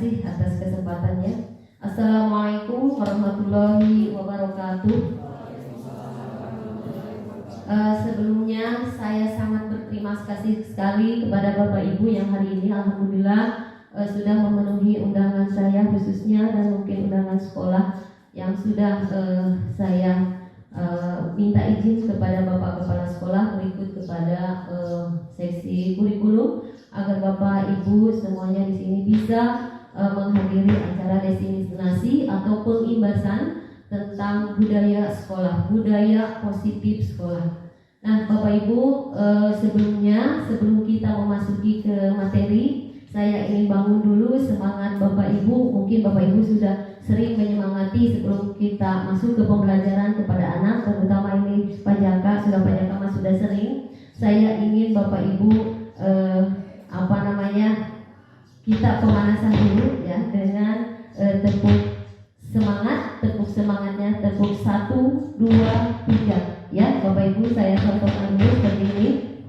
kasih atas kesempatannya. Assalamualaikum warahmatullahi wabarakatuh. Sebelumnya saya sangat berterima kasih sekali kepada Bapak Ibu yang hari ini alhamdulillah sudah memenuhi undangan saya khususnya, dan mungkin undangan sekolah yang sudah saya minta izin kepada Bapak Kepala Sekolah berikut kepada seksi kurikulum agar Bapak Ibu semuanya di sini bisa menghadiri acara destinasi atau pengimbasan tentang budaya sekolah, budaya positif sekolah. Nah, Bapak Ibu, sebelum kita memasuki ke materi, saya ingin bangun dulu semangat Bapak Ibu. Mungkin Bapak Ibu sudah sering menyemangati sebelum kita masuk ke pembelajaran kepada anak, terutama ini Pak Jaka, sudah sering. Saya ingin Bapak Ibu kita pemanasan dulu ya dengan tepuk semangatnya, tepuk 1, 2, 3 ya. Bapak Ibu, saya contohkan dulu seperti ini.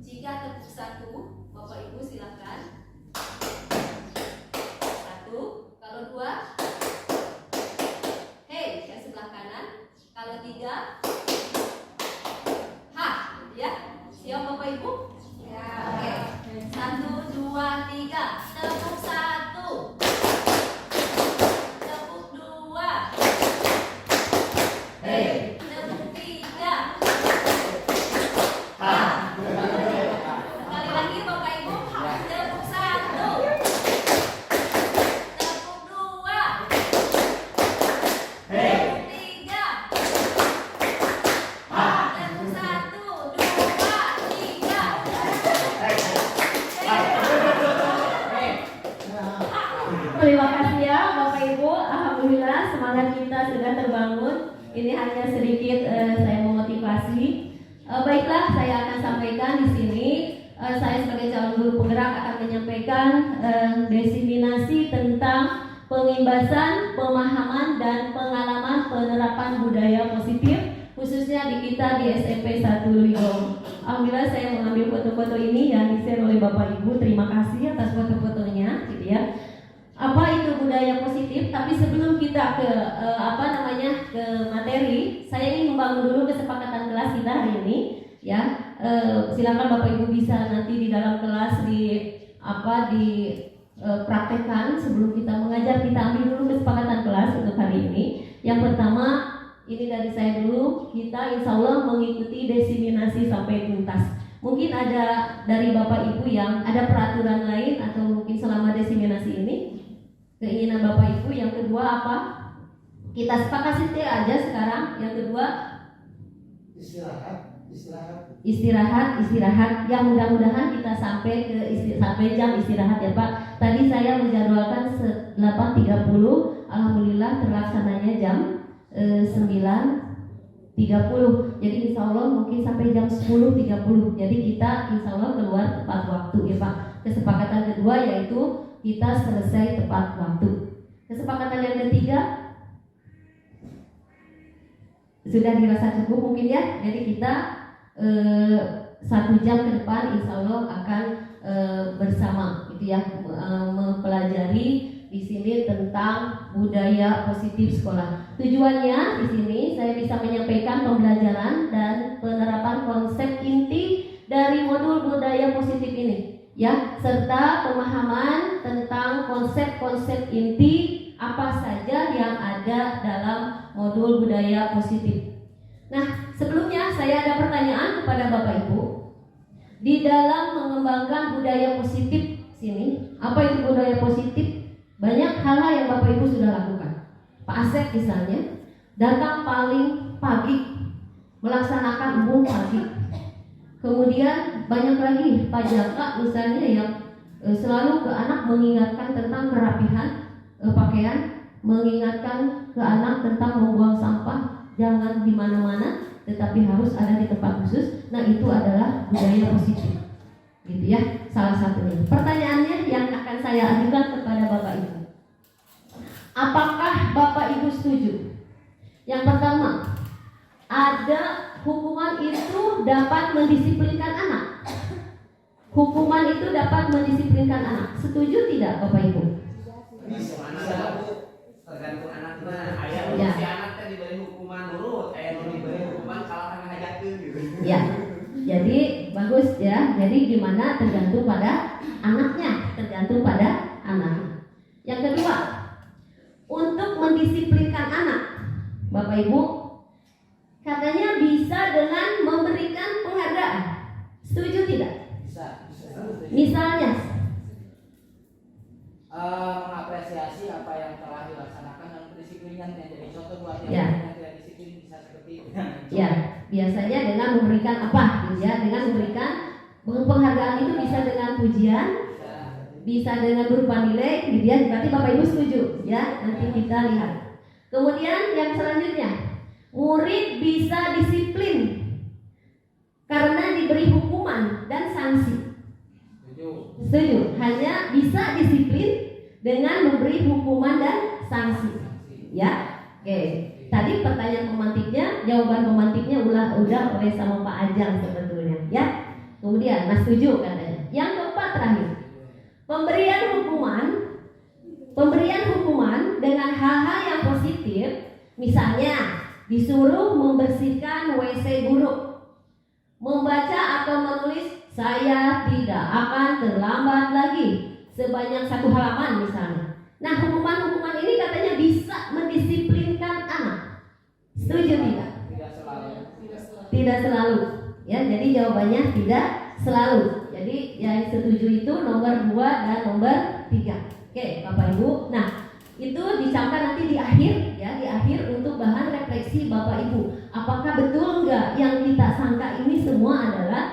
Jika tepuk 1, Bapak Ibu silakan 1, kalau 2 hey ke sebelah kanan, kalau 3 ha ya. Siap Bapak Ibu? Ya, oke. 1, 2, 3, tepuk 1, tepuk 2, hey, tepuk 3, ha. Sekali lagi Bapak Ibu, tepuk 1, tepuk 2, hey, tepuk 3, ha. Tepuk 1, 2, 3. Terima kasih ya Bapak Ibu. Alhamdulillah semangat kita sudah terbangun. Ini hanya sedikit saya memotivasi. Baiklah, saya akan sampaikan di sini. Saya sebagai calon guru penggerak akan menyampaikan diseminasi tentang pengimbasan, pemahaman dan pengalaman penerapan budaya positif khususnya di kita di SMP 1 Ligong. Alhamdulillah saya mengambil foto-foto ini yang di-share oleh Bapak Ibu. Terima kasih atas foto-fotonya, gitu ya. Apa itu budaya positif? Tapi sebelum kita ke ke materi, saya ingin membangun dulu kesepakatan kelas kita hari ini, ya. Silakan Bapak Ibu bisa nanti di dalam kelas praktekkan sebelum kita mengajar. Kita ambil dulu kesepakatan kelas untuk hari ini. Yang pertama, ini dari saya dulu, kita insya Allah mengikuti diseminasi sampai tuntas. Mungkin ada dari Bapak Ibu yang ada peraturan lain atau mungkin selama diseminasi ini keinginan Bapak Ibu. Yang kedua apa? Kita sepakati aja sekarang. Yang kedua istirahat. Yang mudah-mudahan kita sampai jam istirahat ya Pak. Tadi saya menjadwalkan 8.30, alhamdulillah terlaksananya jam 9.30. Jadi insya Allah mungkin sampai jam 10.30. Jadi kita insya Allah keluar tepat waktu ya Pak. Kesepakatan kedua yaitu kita selesai tepat waktu. Kesepakatan yang ketiga sudah dirasa cukup mungkin ya. Jadi kita 1 jam ke depan insya Allah akan bersama gitu ya, mempelajari di sini tentang budaya positif sekolah. Tujuannya di sini saya bisa menyampaikan pembelajaran dan penerapan konsep inti dari modul budaya positif ini, ya, serta pemahaman tentang konsep-konsep inti apa saja yang ada dalam modul budaya positif. Nah, sebelumnya saya ada pertanyaan kepada Bapak Ibu. Di dalam mengembangkan budaya positif sini, apa itu budaya positif? Banyak hal yang Bapak Ibu sudah lakukan. Pak Asep misalnya datang paling pagi, melaksanakan embun pagi. Kemudian banyak lagi Pak Jaka misalnya yang selalu ke anak mengingatkan tentang kerapihan pakaian, mengingatkan ke anak tentang membuang sampah jangan di mana-mana, tetapi harus ada di tempat khusus. Nah, itu adalah budaya positif, gitu ya, salah satunya. Pertanyaannya yang akan saya ajukan kepada Bapak Ibu, apakah Bapak Ibu setuju? Yang pertama, ada hukuman itu dapat mendisiplinkan anak. hukuman itu dapat mendisiplinkan anak. Setuju tidak Bapak Ibu? Bisa tergantung anaknya. Ayah Ya. si anak kan diberi hukuman nurut, ayah diberi hukuman kalah tengah hajakeun gitu. Ya. Jadi bagus ya. Jadi gimana tergantung pada anaknya, tergantung pada anaknya. Yang kedua, untuk mendisiplinkan anak, Bapak Ibu, katanya bisa dengan memberikan penghargaan. Setuju tidak? Bisa. Misalnya, Mengapresiasi apa yang telah dilaksanakan dan pendisiplinannya. Jadi contoh buat Ya. yang tidak disiplin bisa seperti itu. ya biasanya dengan memberikan apa? Gitu ya, dengan memberikan penghargaan itu bisa dengan pujian, bisa dengan berupa nilai, gitu ya. Berarti Bapak Ibu setuju, ya? Nanti kita lihat. Kemudian yang selanjutnya, murid bisa disiplin karena diberi hukuman dan sanksi. Setuju? Hanya bisa disiplin dengan memberi hukuman dan sanksi. Ya, oke. Tadi pertanyaan pemantiknya, jawaban pemantiknya udah oleh sama Pak Ajang sebetulnya. Ya. Kemudian, Mas setuju katanya. Yang keempat terakhir, pemberian hukuman dengan hal-hal yang positif, misalnya disuruh membersihkan WC guru, membaca atau menulis saya tidak akan terlambat lagi sebanyak 1 halaman misalnya. Nah, hukuman-hukuman ini katanya bisa mendisiplinkan anak. Setuju tidak? Tidak selalu. Ya, jadi jawabannya tidak selalu. Jadi yang setuju itu nomor 2 dan nomor 3. Oke, Bapak Ibu. Nah, itu dicampur nanti di akhir ya, di akhir untuk bahan refleksi Bapak Ibu. Apakah betul enggak yang kita sangka ini semua adalah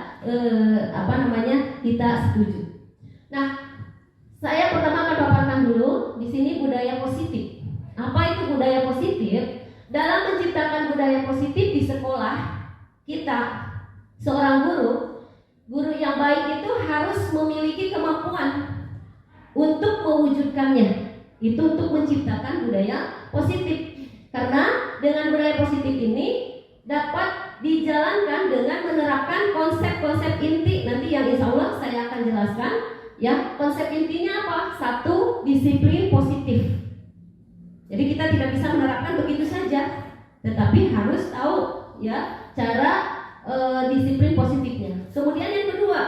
kita setuju. Nah, saya pertama akan paparkan dulu di sini budaya positif. Apa itu budaya positif? Dalam menciptakan budaya positif di sekolah kita, seorang guru yang baik itu harus memiliki kemampuan untuk mewujudkannya. Itu untuk menciptakan budaya positif. Karena dengan budaya positif ini dapat dijalankan dengan menerapkan konsep-konsep inti nanti yang insya Allah saya akan jelaskan. Ya, konsep intinya apa? 1, disiplin positif. Jadi kita tidak bisa menerapkan begitu saja, tetapi harus tahu ya cara disiplin positifnya. Kemudian yang kedua,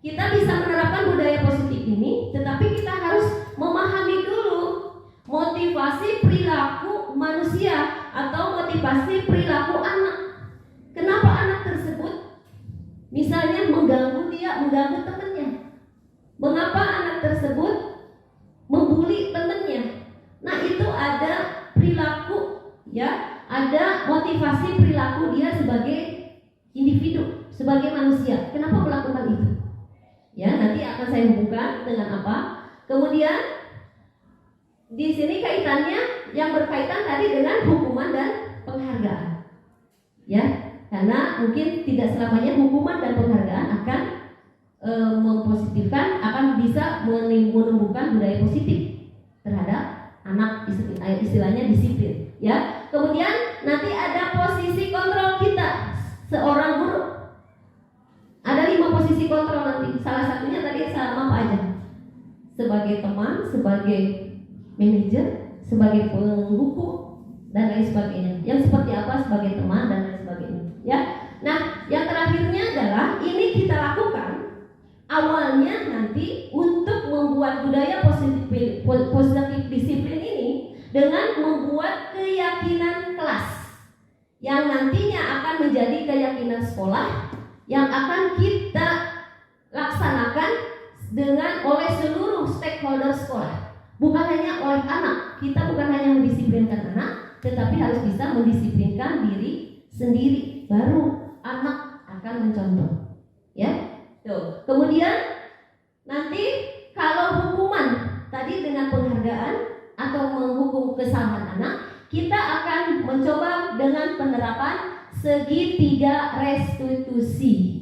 kita bisa menerapkan budaya positif ini, tetapi kita harus memahami dulu motivasi perilaku manusia atau motivasi perilaku anak. Kenapa anak tersebut misalnya mengganggu temannya? Mengapa anak tersebut membuli temannya? Nah, itu ada perilaku ya, ada motivasi perilaku dia sebagai individu, sebagai manusia. Kenapa melakukan itu? Ya, nanti akan saya hubungkan dengan apa? Kemudian di sini kaitannya yang berkaitan tadi dengan hukuman dan penghargaan. Ya, karena mungkin tidak selamanya hukuman dan penghargaan akan mempositifkan, akan bisa menumbuhkan budaya positif terhadap anak, istilahnya disiplin. Ya, kemudian nanti ada posisi kontrol kita seorang guru. Ada 5 posisi kontrol nanti. Salah satunya tadi sama Pak Ajang. Sebagai teman, sebagai manajer, sebagai penghukum dan lain sebagainya. Yang seperti apa sebagai teman dan lain sebagainya. Ya. Nah, yang terakhirnya adalah ini kita lakukan awalnya nanti untuk membuat budaya positif disiplin ini dengan membuat keyakinan kelas yang nantinya akan menjadi keyakinan sekolah yang akan kita laksanakan oleh seluruh stakeholder sekolah. Bukan hanya oleh anak, kita bukan hanya mendisiplinkan anak, tetapi harus bisa mendisiplinkan diri sendiri. Baru anak akan mencontoh. Ya. Tuh. Kemudian nanti kalau hukuman tadi dengan penghargaan atau menghukum kesalahan anak, kita akan mencoba dengan penerapan segitiga restitusi.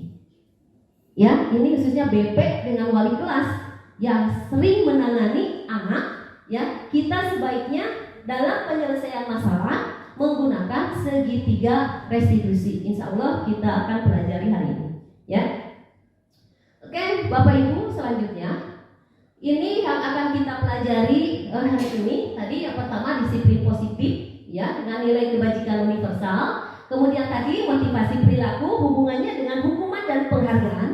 Ya, ini khususnya BP dengan wali kelas yang sering menangani anak. Ya, kita sebaiknya dalam penyelesaian masalah menggunakan segitiga restitusi. Insya Allah kita akan pelajari hari ini. Ya. Oke, Bapak Ibu, selanjutnya ini yang akan kita pelajari hari ini. Tadi yang pertama disiplin positif, ya, dengan nilai kebajikan universal. Kemudian tadi motivasi perilaku, hubungannya dengan hukuman dan penghargaan.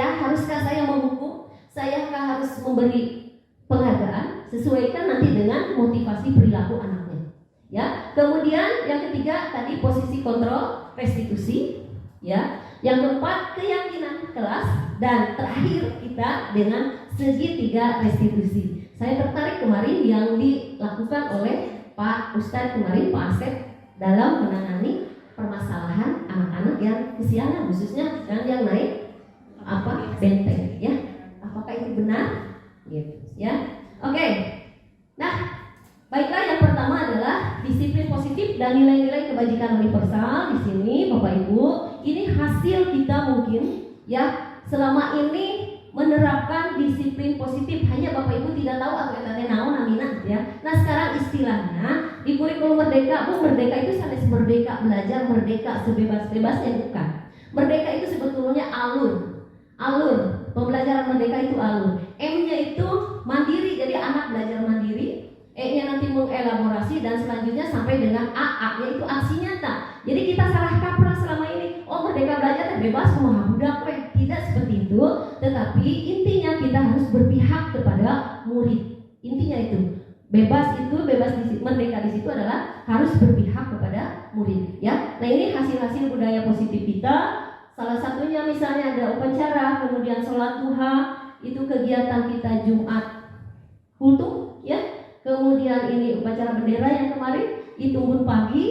Haruskah saya menghukum? Sayakah harus memberi penghargaan? Sesuaikan nanti dengan motivasi perilaku anaknya. Ya. Kemudian yang ketiga tadi posisi kontrol, restitusi, ya. Yang keempat keyakinan kelas, dan terakhir kita dengan segitiga restitusi. Saya tertarik kemarin yang dilakukan oleh Pak Ustadz kemarin, Pak Asep, dalam menangani permasalahan anak-anak yang kesianan, khususnya dan yang naik benteng, ya. Apakah itu benar? Gitu, ya. Oke. Nah, baiklah, yang pertama adalah disiplin positif dan nilai-nilai kebajikan universal. Di sini Bapak Ibu, ini hasil kita mungkin, ya, selama ini menerapkan disiplin positif. Hanya Bapak Ibu tidak tahu atau etanya naon namina, ya. Nah, sekarang istilahnya di kurikulum merdeka, merdeka itu sanes merdeka belajar, merdeka sebebas-bebasnya, bukan. Merdeka itu sebetulnya alur pembelajaran merdeka itu alur. M-nya itu mandiri, jadi anak belajar mandiri. E-nya nanti mengelaborasi, dan selanjutnya sampai dengan A-nya itu aksi nyata. Jadi kita salah kaprah selama ini. Oh, merdeka belajar bebas kumaha budak weh. Tidak seperti itu, tetapi intinya kita harus berpihak kepada murid. Intinya itu. Bebas di situ, merdeka di situ adalah harus berpihak kepada murid, ya. Nah, ini hasil-hasil budaya positif kita. Salah satunya misalnya ada upacara, kemudian sholat duha, itu kegiatan kita Jumat kultum, ya. Kemudian ini upacara bendera yang kemarin, itu Umbun pagi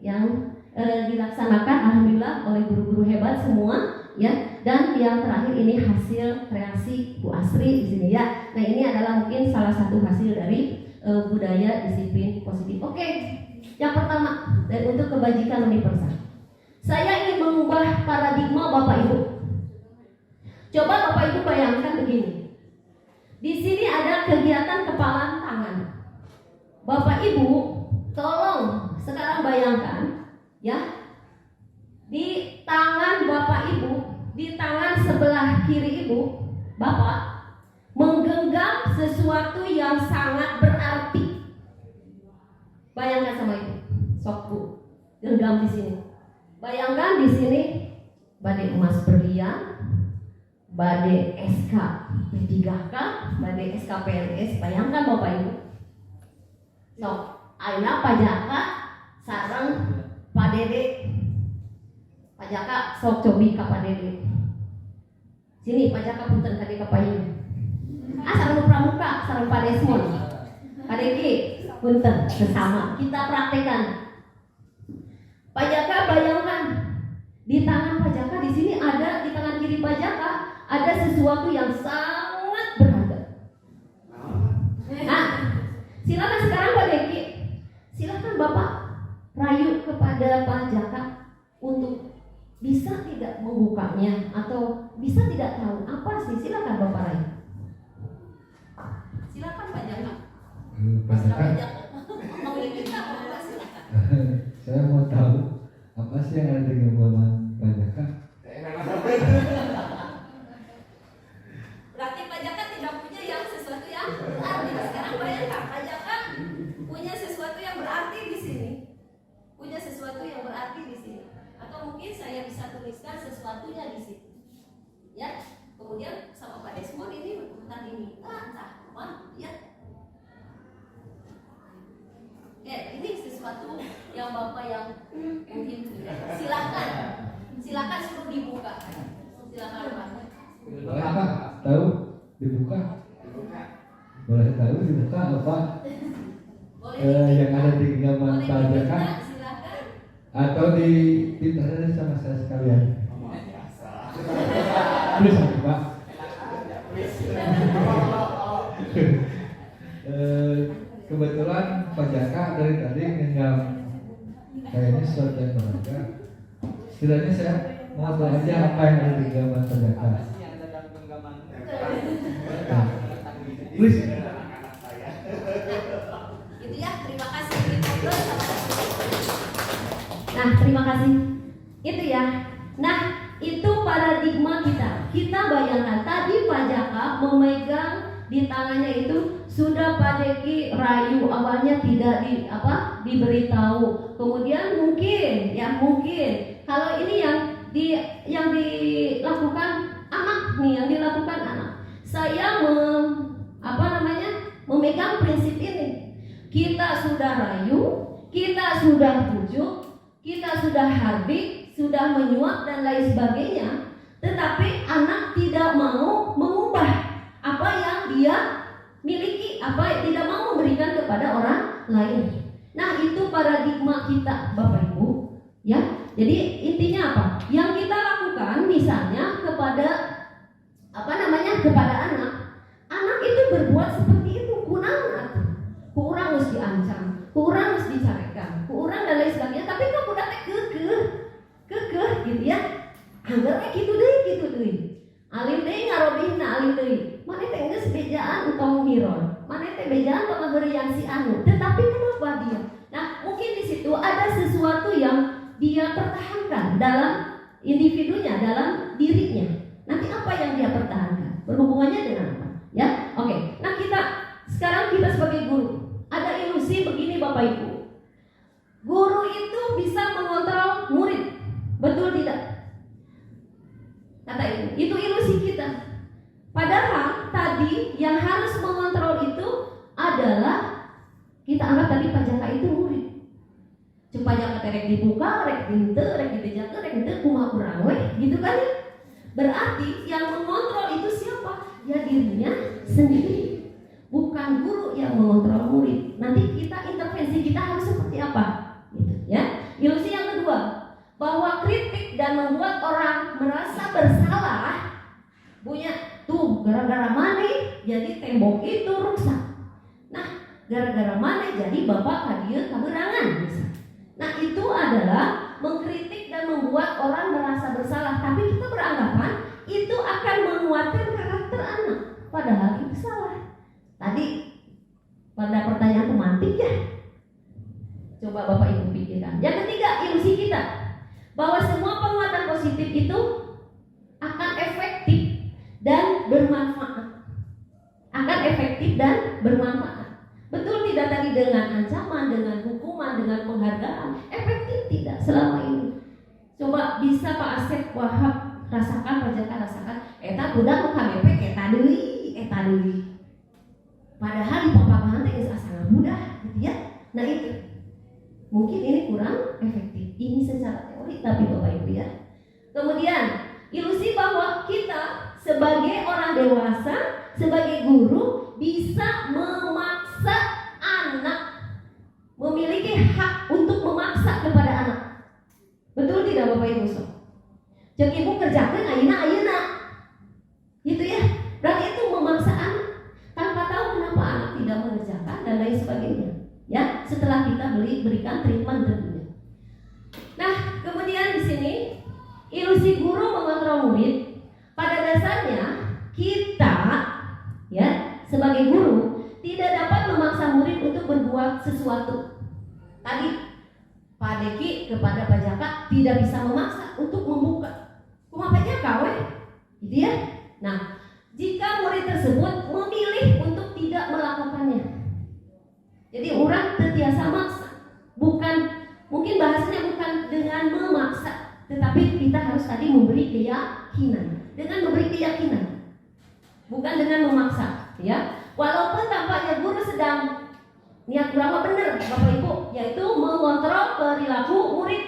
yang dilaksanakan alhamdulillah oleh guru-guru hebat semua, ya. Dan yang terakhir ini hasil kreasi Bu Asri di sini, ya. Nah, ini adalah mungkin salah satu hasil dari budaya disiplin positif. Oke, yang pertama untuk kebajikan universal. Saya ingin mengubah paradigma Bapak Ibu. Coba Bapak Ibu bayangkan begini. Di sini ada kegiatan kepalan tangan. Bapak Ibu, tolong sekarang bayangkan, ya. Di tangan Bapak Ibu, di tangan sebelah kiri Ibu, Bapak menggenggam sesuatu yang sangat berarti. Bayangkan sama Ibu, sok Bu, genggam di sini. Bayangkan di sini badai emas berlian, badai SK P3K, badai SK PNS. Bayangkan Bapak Ibu. Sok, aina pajaka sareng Pak Dede. Pajaka sok cobi ka Pak Dede. Sini pajaka punten ka Dede Payu. Sareng pramuka, sareng Pak Desmond. Pak Dede punten bersama kita praktekkan. Pajaka, bayangkan di tangan Pajaka di sini ada, di tangan kiri Pajaka ada sesuatu yang sangat berharga. Nah, silakan sekarang Pak Deki, silakan Bapak rayu kepada Pajaka untuk bisa tidak membukanya atau bisa tidak tahu apa sih. Silakan Bapak rayu. Silakan Pajaka. Pajaka. Saya mau tahu apa sih yang ada di genggaman Pajaka? Berarti Pajaka tidak punya yang sesuatu yang berarti. Sekarang bayangkan Pajaka punya sesuatu yang berarti di sini. Punya sesuatu yang berarti di sini. Atau mungkin saya bisa tuliskan sesuatunya di sini. Ya. Kemudian sama Pak Desmond ini tadi minta entah apa, ya. Ini sesuatu yang Bapak yang mungkin silakan suruh dibuka. Silakan Pak. Boleh Pak tahu dibuka? Boleh tahu dibuka apa? Yang ada di genggaman Pajaka? Silakan. Atau ditaruh sama saya sekalian? Please Pak. Kebetulan Pajaka dari tadi genggam kayaknya sesuatu yang berharga. Setidaknya saya mau tahu aja apa yang ada di genggaman Pajaka. Please. Itu ya, terima kasih. Nah, terima kasih. Itu ya. Nah, itu paradigma kita. Kita bayangkan tadi Pak Jaka memegang di tangannya itu sudah Pak Deki rayu, awalnya tidak diberitahu. Kemudian mungkin kalau ini yang dilakukan anak nih, yang dilakukan anak. Saya memegang prinsip ini. Kita sudah rayu, kita sudah bujuk, kita sudah hardik, sudah menyuap dan lain sebagainya. Tetapi anak tidak mau mengubah apa yang dia miliki, tidak mau memberikan kepada orang lain. Nah, itu paradigma kita, Bapak Ibu, ya. Jadi intinya apa? Yang kita lakukan misalnya kepada anak itu berbuat seperti itu, kurang mesti diancam, kurang mesti dicarekan, kurang dan lain sebagainya. Tapi kamu datang kekeh gitu ya. Anggarnya gitu deh. Alim deh ngarobihna alim deh. Mana teh geus bejaan entong miron. Mana teh bejaan tong ngageureuyang si anu. Tetapi kenapa dia? Nah, mungkin di situ ada sesuatu yang dia pertahankan dalam individunya, dalam dirinya. Nanti apa yang dia pertahankan? Berhubungannya dengan apa? Ya, oke. Nah, sekarang kita sebagai guru ada ilusi begini Bapak Ibu. Guru itu bisa mengontrol murid, betul tidak? Kata itu ilusi kita. Padahal tadi yang harus mengontrol itu adalah kita anggap tadi Pak Jaka itu murid. Cuma Jaka rek dibuka, rek dihenteu, rek dibejakeun, rek henteu kumaha urang we, gitu kan ya? Berarti yang mengontrol itu siapa? Ya dirinya sendiri. Bukan guru yang mengontrol murid. Nanti intervensi kita harus seperti apa? Gitu, ya. Ilusi yang kedua, bahwa kritik dan membuat orang merasa bersalah, punya tuh gara-gara mana jadi tembok itu rusak. Nah, gara-gara mana jadi bapak hadir keberangan. Nah, itu adalah mengkritik dan membuat orang merasa bersalah. Tapi kita beranggapan itu akan menguatkan karakter anak, padahal itu salah. Tadi pada pertanyaan pemantik ya, coba Bapak Ibu pikirkan. Yang ketiga, ilusi kita bahwa semua penguatan positif itu akan efektif dan bermanfaat. Betul tidak tadi dengan ancaman, dengan hukuman, dengan penghargaan? Efektif tidak selama ini. Coba bisa Pak Asep Wahab rasakan, Pak Jaka rasakan. Eta budak nu KBP eta deui. Padahal di papahan teh geus asa mudah gitu ya. Nah itu mungkin ini kurang efektif. Ini secara teori tapi Bapak Ibu ya. Kemudian ilusi bahwa kita sebagai orang dewasa, sebagai guru bisa memaksa anak, memiliki hak untuk memaksa kepada anak. Betul tidak Bapak Ibu? Jeung ibu kerjakeun ayeuna. Gitu ya. Berarti itu memaksa anak tanpa tahu kenapa anak tidak mengerjakan dan lain sebagainya. Ya, setelah kita berikan treatment tentunya. Nah, kemudian di sini ilusi guru mengontrol murid. Pada dasarnya kita ya sebagai guru tidak dapat memaksa murid untuk berbuat sesuatu. Tadi Pak Deki kepada Pak Jaka tidak bisa memaksa untuk membuka. Kumaha Pak Jaka we? Gitu ya. Nah, jika murid tersebut memilih untuk tidak melakukannya. Jadi orang terbiasa maksa. Mungkin bahasanya bukan dengan memaksa, tetapi kita harus tadi memberi keyakinan. Dengan memberi keyakinan, bukan dengan memaksa, ya. Walaupun tampaknya guru sedang niat kurang benar, Bapak Ibu, yaitu mengontrol perilaku murid.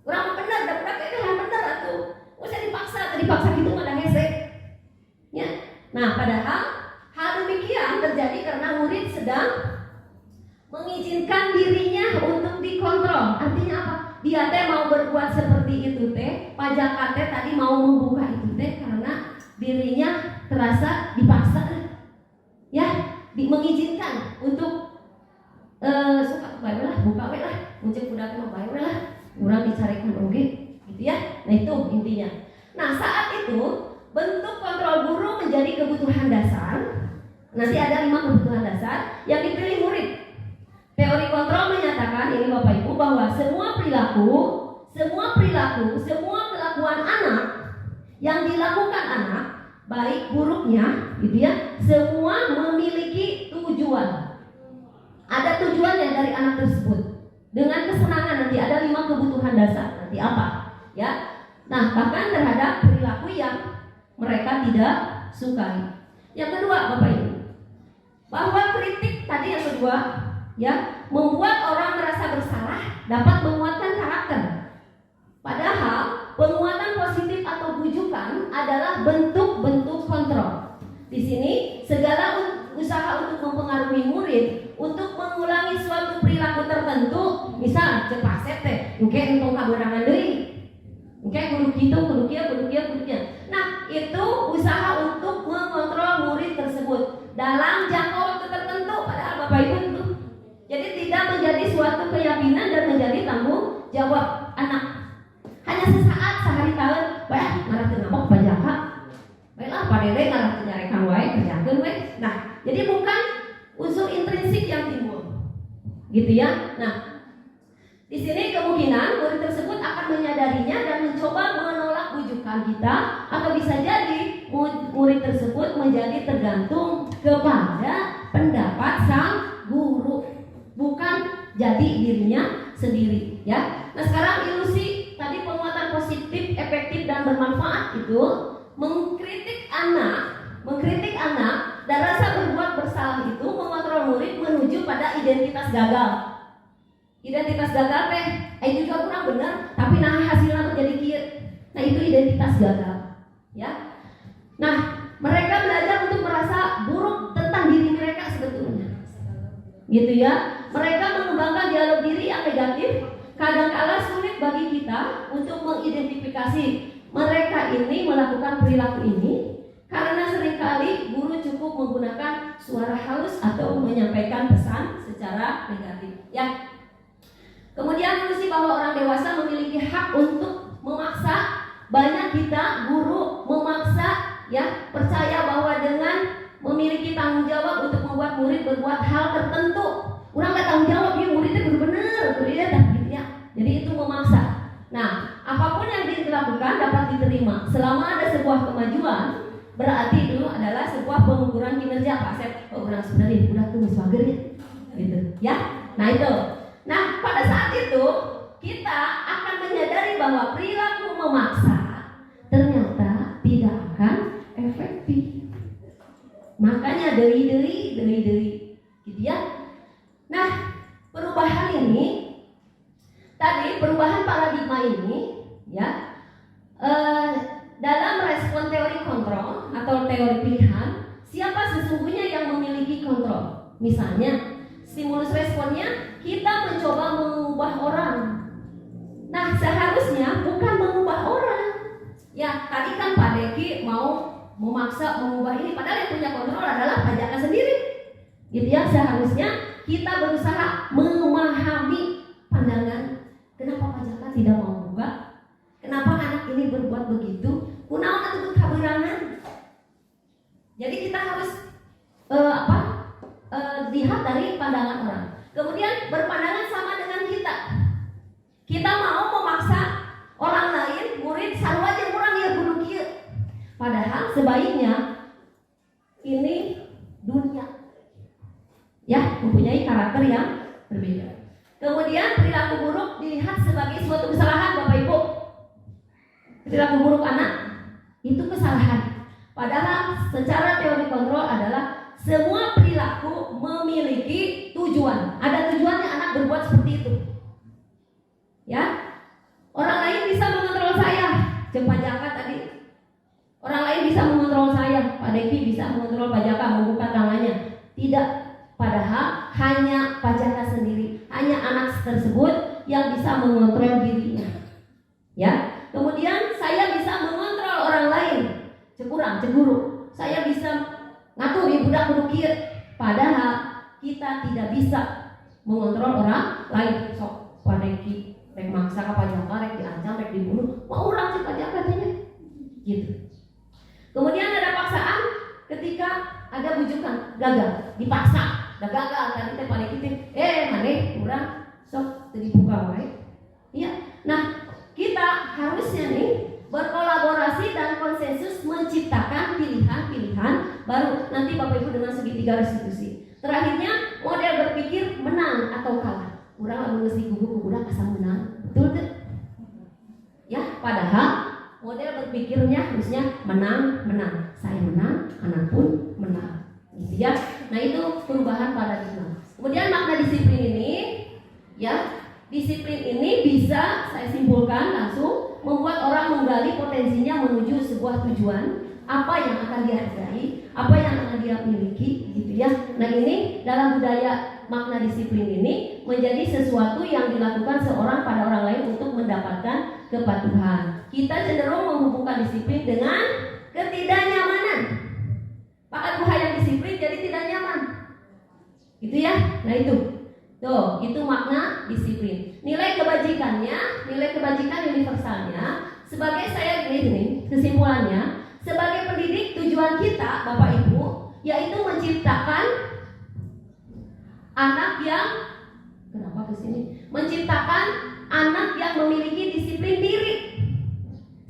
Kurang benar, dan benar atuh. Usah dipaksa gitu mah hese. Ya. Nah, padahal hal demikian terjadi karena murid sedang mengizinkan dirinya untuk dikontrol. Artinya apa? Dia teh mau berbuat seperti itu teh, Pak Jaka teh tadi mau membuka itu teh karena dirinya terasa dipaksa, ya, mengizinkan untuk suka bae lah, buka bae lah, muncul budak mah bae lah, urang dicarikan oge, gitu ya. Nah itu intinya. Nah saat itu bentuk kontrol guru menjadi kebutuhan dasar. Nanti ada 5 kebutuhan dasar yang dipilih murid. Teori kontrol menyatakan ini Bapak Ibu bahwa semua perilaku, semua perilaku, semua kelakuan anak yang dilakukan anak, baik buruknya, gitu ya, semua memiliki tujuan. Ada tujuannya dari anak tersebut. Dengan kesenangan nanti ada 5 kebutuhan dasar. Nanti apa? Ya. Nah, bahkan terhadap perilaku yang mereka tidak sukai. Yang kedua, Bapak Ibu, bahwa kritik tadi yang kedua, ya, membuat orang merasa bersalah, dapat menguatkan karakter. Padahal penguatan positif atau bujukan adalah bentuk-bentuk kontrol. Di sini segala usaha untuk mempengaruhi murid untuk mengulangi suatu perilaku tertentu, misal cepat teh, mungkin untuk kaberangan deui. Mungkin kudu kitu, kudu kieu. Nah, itu usaha untuk mengontrol murid tersebut dalam jangka waktu tertentu, padahal Bapak Ibu itu. Jadi tidak menjadi suatu keyakinan dan menjadi tanggung jawab anak. Hanya sesaat, sehari tahun, baik ngarah teu ngambek pajaka. Baiklah padele ngarah teu nyarekan wae, kerjakeun we. Nah, jadi bukan unsur intrinsik yang timbul. Gitu ya. Nah, di sini kemungkinan murid tersebut akan menyadarinya dan mencoba menolak bujukan kita, atau bisa jadi murid tersebut menjadi tergantung kepada pendapat sang guru, bukan jadi dirinya sendiri, ya. Nah, sekarang ilusi tadi penguatan positif, efektif dan bermanfaat itu mengkritik anak dan rasa berbuat bersalah itu mengontrol murid menuju pada identitas gagal. Identitas gagal teh, juga kurang benar, tapi nah hasilnya menjadi kieu. Nah, itu identitas gagal, ya. Nah, mereka belajar untuk merasa buruk tentang diri mereka sebetulnya, gitu ya. Mereka mengembangkan dialog diri yang negatif. Kadangkala sulit bagi kita untuk mengidentifikasi mereka ini melakukan perilaku ini, karena seringkali guru cukup menggunakan suara halus atau menyampaikan pesan secara negatif, ya. Kemudian ilusi bahwa orang dewasa memiliki hak untuk memaksa. Banyak kita guru memaksa, ya, percaya bahwa dengan memiliki tanggung jawab untuk membuat murid berbuat hal tertentu. Orang gak tanggung jawab, ya muridnya benar-benar, gitu ya. Jadi itu memaksa. Nah, apapun yang dilakukan dapat diterima selama ada sebuah kemajuan. Berarti itu adalah sebuah pengukuran kinerja. Pak Sep, orang sebenarnya udah tuh swager ya, gitu ya. Nah itu. Nah, pada saat itu kita akan menyadari bahwa perilaku memaksa ternyata tidak akan efektif. Makanya deui, gitu ya. Nah, perubahan ini tadi, perubahan paradigma ini, ya, dalam respon teori kontrol atau teori pilihan, siapa sesungguhnya yang memiliki kontrol? Misalnya, stimulus responnya kita mencoba mengubah orang. Nah, seharusnya bukan mengubah orang. Ya, tadi kan Pak Deki mau memaksa mengubah ini, padahal yang punya kontrol adalah pajaka sendiri. Gitu ya, seharusnya kita berusaha memahami pandangan. Kenapa pajaka tidak mau berubah? Kenapa anak ini berbuat begitu? Kunaon atuh kaberangan? Jadi kita harus lihat dari pandangan orang. Kemudian berpandangan sama dengan kita. Kita mau memaksa orang lain, murid sarua jeung urang ya kudu kieu. Padahal sebaiknya ini dunia, ya, mempunyai karakter yang berbeda. Kemudian perilaku buruk dilihat sebagai suatu kesalahan, Bapak Ibu. Perilaku buruk anak itu kesalahan. Padahal secara teori kontrol adalah semua perilaku memiliki tujuan. Ada tujuannya anak berbuat seperti itu. Ya, orang lain bisa mengontrol saya, Pajaka tadi. Orang lain bisa mengontrol saya, Pak Deki bisa mengontrol Pajaka, membuka tangannya. Tidak, padahal hanya Pajaka sendiri, hanya anak tersebut yang bisa mengontrol dirinya. Ya, kemudian saya bisa mengontrol orang lain, cekurang, cemburu. Saya bisa ngatur ibu budak kudu kieu. Padahal kita tidak bisa mengontrol orang lain. Sok Pak Deki rek maksa ka Pajaka, rek diancam, rek dibunuh. Mau urang si Pajaka tanya. Gitu. Kemudian ada paksaan ketika ada bujukan, gagal, dipaksa, gagal tadi teh Pak Deki maneh urang sok teu dibuka wae. Iya. Nah, baru nanti Bapak Ibu dengan segitiga restitusi. Terakhirnya model berpikir menang atau kalah. Urang lamun geus diguguk urang asa menang, betul teu? Ya, padahal model berpikirnya harusnya menang. Saya menang, anak pun menang. Gitu ya. Nah, itu perubahan paradigma. Kemudian makna disiplin ini, ya, disiplin ini bisa saya simpulkan langsung membuat orang menggali potensinya menuju sebuah tujuan, apa yang akan dia hargai, apa yang akan dia miliki, gitu ya. Nah, ini dalam budaya makna disiplin ini menjadi sesuatu yang dilakukan seorang pada orang lain untuk mendapatkan kepatuhan. Kita cenderung menghubungkan disiplin dengan ketidaknyamanan. Pakat buah yang disiplin jadi tidak nyaman, gitu ya. Nah, itu makna disiplin. Nilai kebajikan universalnya sebagai saya gini kesimpulannya, sebagai pendidik tujuan kita Bapak Ibu yaitu menciptakan anak yang menciptakan anak yang memiliki disiplin diri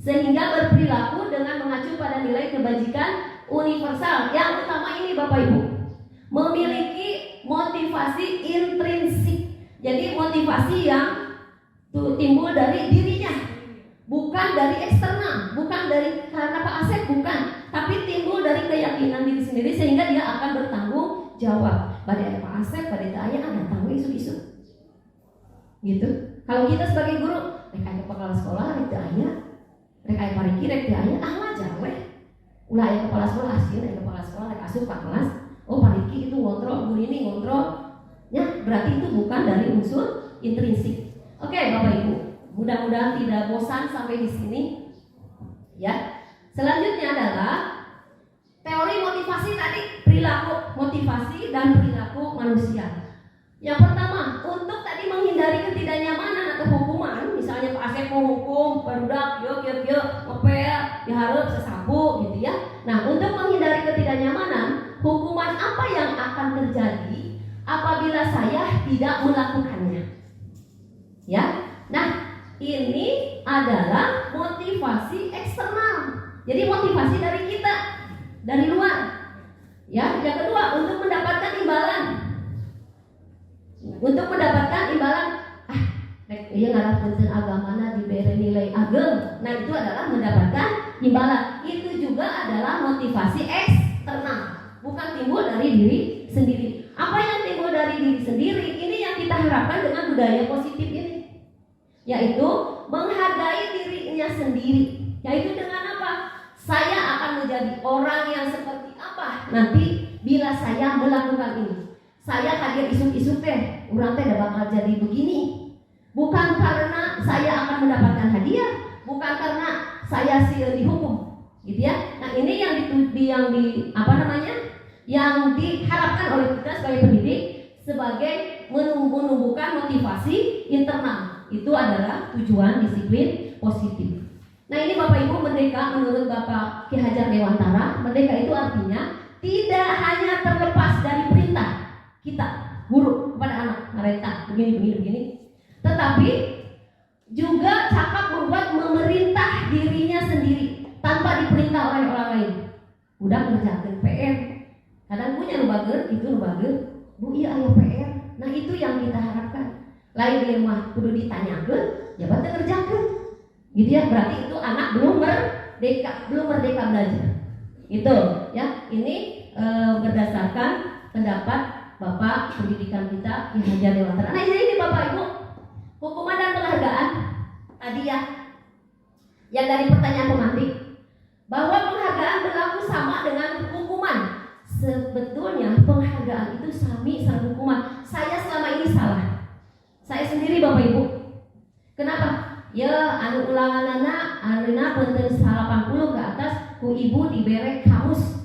sehingga berperilaku dengan mengacu pada nilai kebajikan universal. Yang utama ini Bapak Ibu, memiliki motivasi intrinsik. Jadi motivasi yang timbul dari dirinya, bukan dari eksternal, bukan dari karena Pak Asep, bukan, tapi timbul dari keyakinan diri sendiri sehingga dia akan bertanggung jawab. Pada Pak Asep, pada ayah datang isu-isu. Gitu. Kalau kita sebagai guru, rek aya kepala sekolah rek aya, rek aya pariki rek aya, wajar weh. Ulah aya kepala sekolah asin, aya kepala sekolah rek asup ka kelas. Oh, pariki itu ngontrol, guru ini ngontrol. Ya, berarti itu bukan dari unsur intrinsik. Oke, Bapak Ibu, mudah-mudahan tidak bosan sampai di sini. Ya. Selanjutnya adalah teori motivasi tadi, perilaku motivasi dan perilaku manusia. Yang pertama, untuk tadi menghindari ketidaknyamanan atau hukuman, misalnya Pak Asep mau hukum, barudak, ngepel, diharap sesapu gitu ya. Nah, untuk menghindari ketidaknyamanan, hukuman apa yang akan terjadi apabila saya tidak melakukannya? Ya, nah ini adalah motivasi eksternal. Jadi motivasi dari kita, dari luar. Ya, yang kedua untuk mendapatkan imbalan. Untuk mendapatkan imbalan, iya ngarapunten agamana diberi nilai ageng. Nah, itu adalah mendapatkan imbalan. Itu juga adalah motivasi eksternal, bukan timbul dari diri sendiri. Apa yang timbul dari diri sendiri ini yang kita harapkan dengan budaya positif ini, yaitu menghargai dirinya sendiri. Yaitu dengan apa? Saya akan menjadi orang yang seperti apa nanti bila saya melakukan ini. Saya kaget isuk-isuk teh, urang teh bakal jadi begini. Bukan karena saya akan mendapatkan hadiah, bukan karena saya dihukum, gitu ya. Nah, ini yang diharapkan oleh kita sebagai pendidik, sebagai menumbuhkan motivasi internal. Itu adalah tujuan disiplin positif. Nah, ini Bapak Ibu, merdeka menurut Bapak Ki Hajar Dewantara, merdeka itu artinya tidak hanya terlepas dari perintah kita guru kepada anak, mereka begini, tetapi juga cakap membuat memerintah dirinya sendiri tanpa diperintah oleh orang lain. Udah ngerjakan PR, kadang punya nubager, bu iya aya PR. Nah, itu yang kita harapkan. Lain dia mah kudu ditanyakan, ya bae kerjakan. Gitu ya, berarti itu anak belum merdeka belajar. Gitu ya. Ini berdasarkan pendapat Bapak pendidikan kita Ki Hajar Dewantara. Nah, ini Bapak Ibu, hukuman dan penghargaan tadi ya, yang dari pertanyaan pemantik, bahwa penghargaan berlaku sama dengan hukuman. Sebetulnya penghargaan itu sami sama hukuman. Saya selama ini salah. Saya sendiri Bapak Ibu. Kenapa? Ya, anu ulanganana arena punten 80 ke atas ku ibu dibere kamus.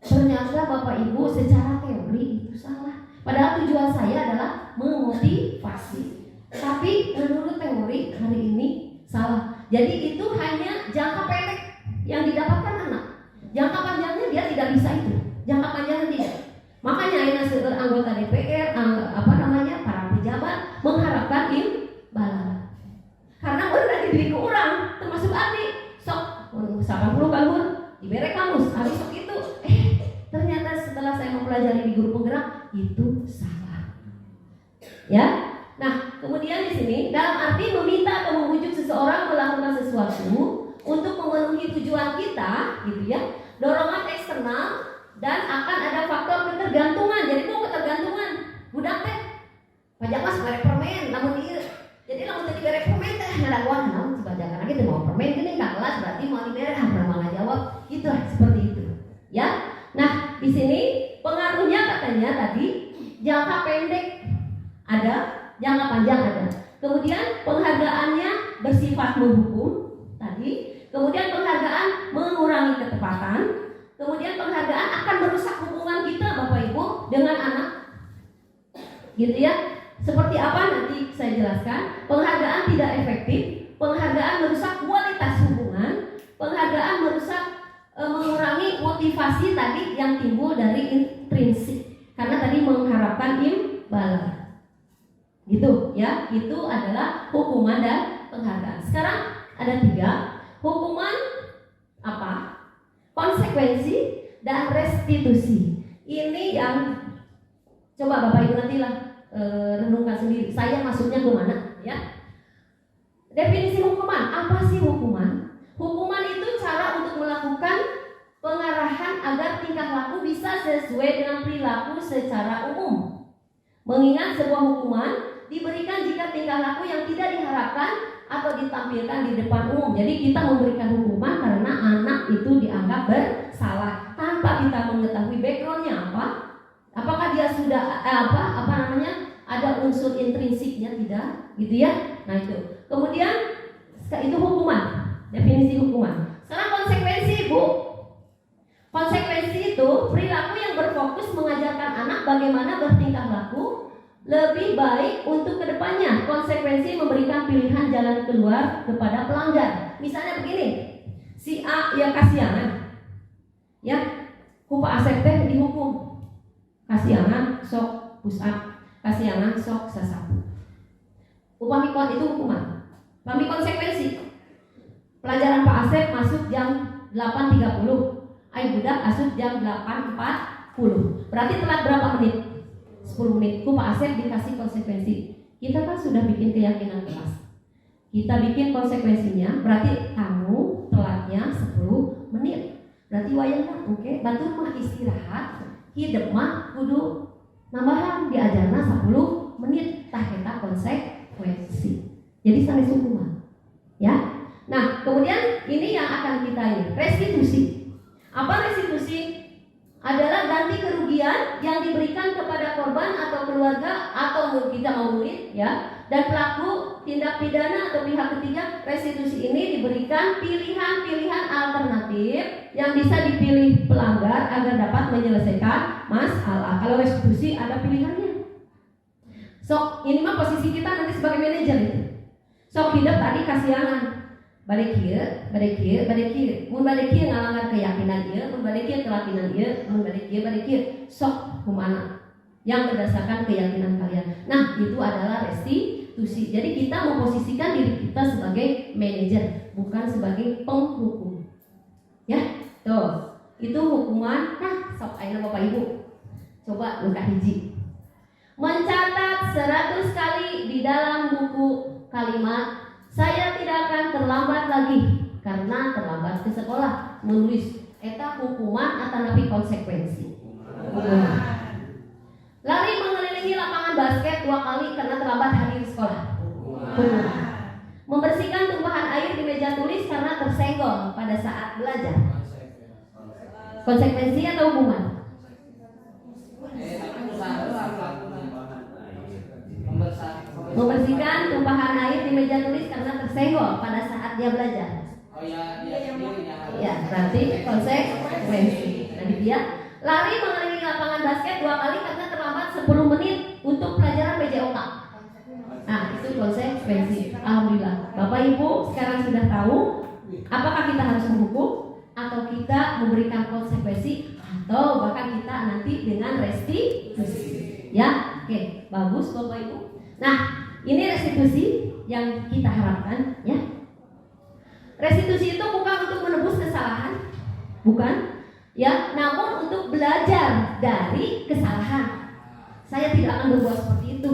Ternyata Bapak Ibu secara teori itu salah. Padahal tujuan saya adalah memotivasi. Tapi menurut teori hari ini salah. Jadi itu hanya jangka pendek yang didapatkan anak. Jangka panjangnya dia tidak bisa itu. Jangka panjangnya tidak. Makanya ini sebagai anggota DPR, para pejabat mengharapkan imbalan. Karena udah diberi ke orang, termasuk adik. Sok 80 kalur diberi kamus, habis sok itu pelajari di guru penggerak itu salah. Ya. Nah, kemudian di sini dalam arti meminta atau membujuk seseorang melakukan sesuatu untuk memenuhi tujuan kita, gitu ya. Dorongan eksternal dan akan ada faktor ketergantungan. Jadi mau ketergantungan. Budak teh pajak mas barek permen, namun ieu. Jadi lamun tadi barek permen teh ngadaguan naon si pajakan lagi teh mau permen geuning ka kelas berarti mau dibere pernah ngajawab. Gitu seperti itu. Ya. Nah, di sini pengaruhnya katanya tadi jangka pendek ada, jangka panjang ada. Kemudian penghargaannya bersifat menghukum tadi. Kemudian penghargaan mengurangi ketepatan. Kemudian penghargaan akan merusak hubungan kita Bapak Ibu dengan anak. Gitu ya. Seperti apa nanti saya jelaskan. Penghargaan tidak efektif. Penghargaan merusak kualitas hubungan. Penghargaan merusak mengurangi motivasi tadi yang timbul dari intrinsik. Karena tadi mengharapkan imbalan. Gitu ya. Itu adalah hukuman dan penghargaan. Sekarang ada 3. Hukuman apa? Konsekuensi dan restitusi. Ini yang coba Bapak Ibu nantilah renungkan sendiri. Saya maksudnya kemana? Ya. Definisi hukuman. Apa sih hukuman? Hukuman itu cara untuk melakukan pengarahan agar tingkah laku bisa sesuai dengan perilaku secara umum. Mengingat sebuah hukuman diberikan jika tingkah laku yang tidak diharapkan atau ditampilkan di depan umum. Jadi kita memberikan hukuman karena anak itu dianggap bersalah tanpa kita mengetahui backgroundnya apa. Apakah dia sudah ada unsur intrinsiknya tidak, gitu ya? Nah itu. Kemudian itu hukuman, definisi hukuman. Sekarang konsekuensi, Bu. Konsekuensi itu perilaku yang berfokus mengajarkan anak bagaimana bertingkah laku lebih baik untuk kedepannya. Konsekuensi memberikan pilihan jalan keluar kepada pelanggar. Misalnya begini, si A yang kasihangan, ya, Kupa Asep teh dihukum, kasihangan sok push up, kasihangan sok sasapu. Upami kon itu hukuman. Upami konsekuensi. Pelajaran Pak Asep masuk jam 8.30, ai budak asup jam 8.40. Berarti telat berapa menit? 10 menit. Pak Asep dikasih konsekuensi. Kita kan sudah bikin keyakinan kelas. Kita bikin konsekuensinya, berarti kamu telatnya 10 menit. Berarti wayangna oke, batur mah istirahat, hidup mah kudu nambahan diajarna 10 menit. Tah eta konsekuensi. Jadi sanes hukuman. Ya. Nah, kemudian ini yang akan kita ini, restitusi. Apa restitusi? Adalah ganti kerugian yang diberikan kepada korban atau keluarga atau kita mau murid, ya, dan pelaku tindak pidana atau pihak ketiga. Restitusi ini diberikan pilihan-pilihan alternatif yang bisa dipilih pelanggar agar dapat menyelesaikan masalah. Kalau restitusi ada pilihannya. Sok ini mah posisi kita nanti sebagai manajer itu. Sok hidup tadi kasihangan. Balik kieu, mun balik kieu ngalanggar keyakinan ieu, mun balik kieu kelatinan ieu, mun balik kieu sok kumana yang berdasarkan keyakinan kalian. Nah, itu adalah restitusi. Jadi kita memposisikan diri kita sebagai manajer, bukan sebagai penghukum. Ya, tuh. Itu hukuman. Nah, sok ayeuna Bapak Ibu. Coba luka hiji. Mencatat 100 kali di dalam buku kalimat saya tidak akan terlambat lagi karena terlambat ke sekolah. Menulis eta hukuman atau napi konsekuensi. Hukuman. Lari mengelilingi lapangan basket 2 kali karena terlambat hadir sekolah. Hukuman. Membersihkan tumpahan air di meja tulis karena tersenggol pada saat belajar. Konsekuensi atau hukuman? Membersihkan tumpahan air di meja tulis karena tersenggol pada saat dia belajar. Oh ya, dia sendiri ya, berarti konsekuensi. Tadi dia lari mengelilingi lapangan basket 2 kali karena terlambat 10 menit untuk pelajaran PJOK. Nah, itu konsekuensi. Alhamdulillah. Bapak Ibu sekarang sudah tahu apakah kita harus menghukum atau kita memberikan konsekuensi atau bahkan kita nanti dengan restitusi. Ya, oke, bagus Bapak Ibu. Nah, ini restitusi yang kita harapkan, ya. Restitusi itu bukan untuk menebus kesalahan, bukan, Ya, namun untuk belajar dari kesalahan. Saya tidak akan berbuat seperti itu, gitu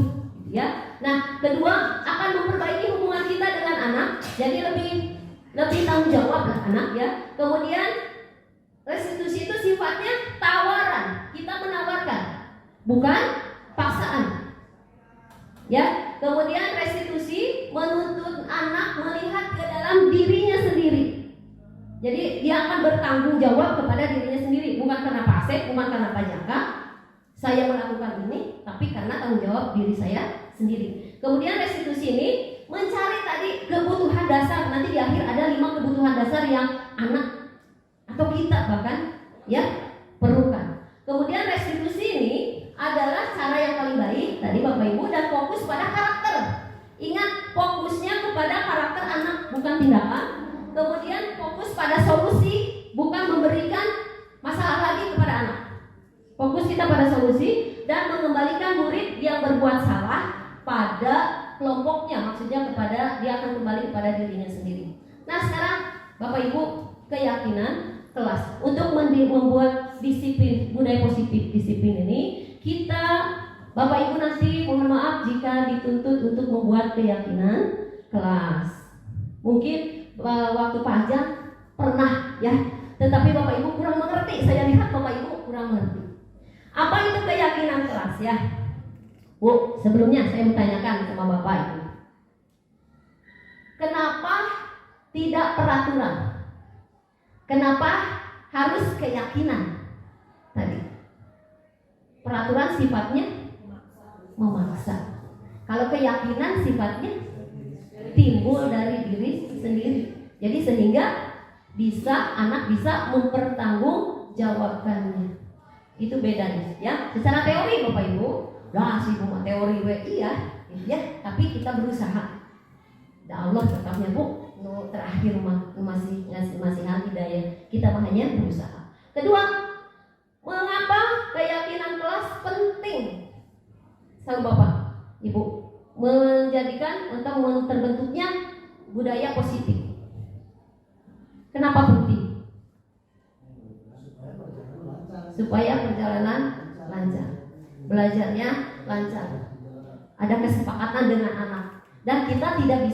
ya. Nah, kedua, akan memperbaiki hubungan kita dengan anak. Jadi lebih tanggung jawab lah anak ya. Kemudian restitusi itu sifatnya tawaran. Kita menawarkan, bukan paksaan. Ya, kemudian restitusi menuntut anak melihat ke dalam dirinya sendiri. Jadi dia akan bertanggung jawab kepada dirinya sendiri, bukan karena Pak Asep, bukan karena Pak Jaka. Saya melakukan ini, tapi karena tanggung jawab diri saya sendiri. Kemudian restitusi ini mencari tadi kebutuhan dasar. Nanti di akhir ada 5 kebutuhan dasar yang anak atau kita bahkan ya perlukan. Kemudian restitusi ini adalah cara yang paling baik tadi Bapak Ibu, dan fokus pada karakter. Ingat, fokusnya kepada karakter anak, bukan tindakan. Kemudian fokus pada solusi, bukan memberikan masalah lagi kepada anak. Fokus kita pada solusi dan mengembalikan murid yang berbuat salah pada kelompoknya, maksudnya kepada dia akan kembali kepada dirinya sendiri. Nah, sekarang Bapak Ibu, keyakinan kelas untuk membuat disiplin, budaya positif disiplin ini, kita Bapak Ibu nanti mohon maaf jika dituntut untuk membuat keyakinan kelas. Mungkin waktu pajak pernah ya, tetapi Bapak Ibu kurang mengerti. Saya lihat Bapak Ibu kurang mengerti. Apa itu keyakinan kelas ya? Bu, sebelumnya saya mau tanyakan sama Bapak Ibu. Kenapa tidak peraturan? Kenapa harus keyakinan? Tadi peraturan sifatnya memaksa. Kalau keyakinan sifatnya timbul dari diri sendiri. Jadi sehingga anak bisa mempertanggungjawabkannya. Itu bedanya ya. Secara teori Bapak Ibu, lah sih cuma teori iya, ya, tapi kita berusaha. Dan Allah tetapnya Bu, terakhir masih ngasih hidayah. Kita hanya berusaha. Kedua, mengapa keyakinan kelas penting? Sama Bapak, Ibu, menjadikan atau terbentuknya budaya positif. Kenapa penting? Supaya perjalanan lancar, belajarnya lancar, ada kesepakatan dengan anak, dan kita tidak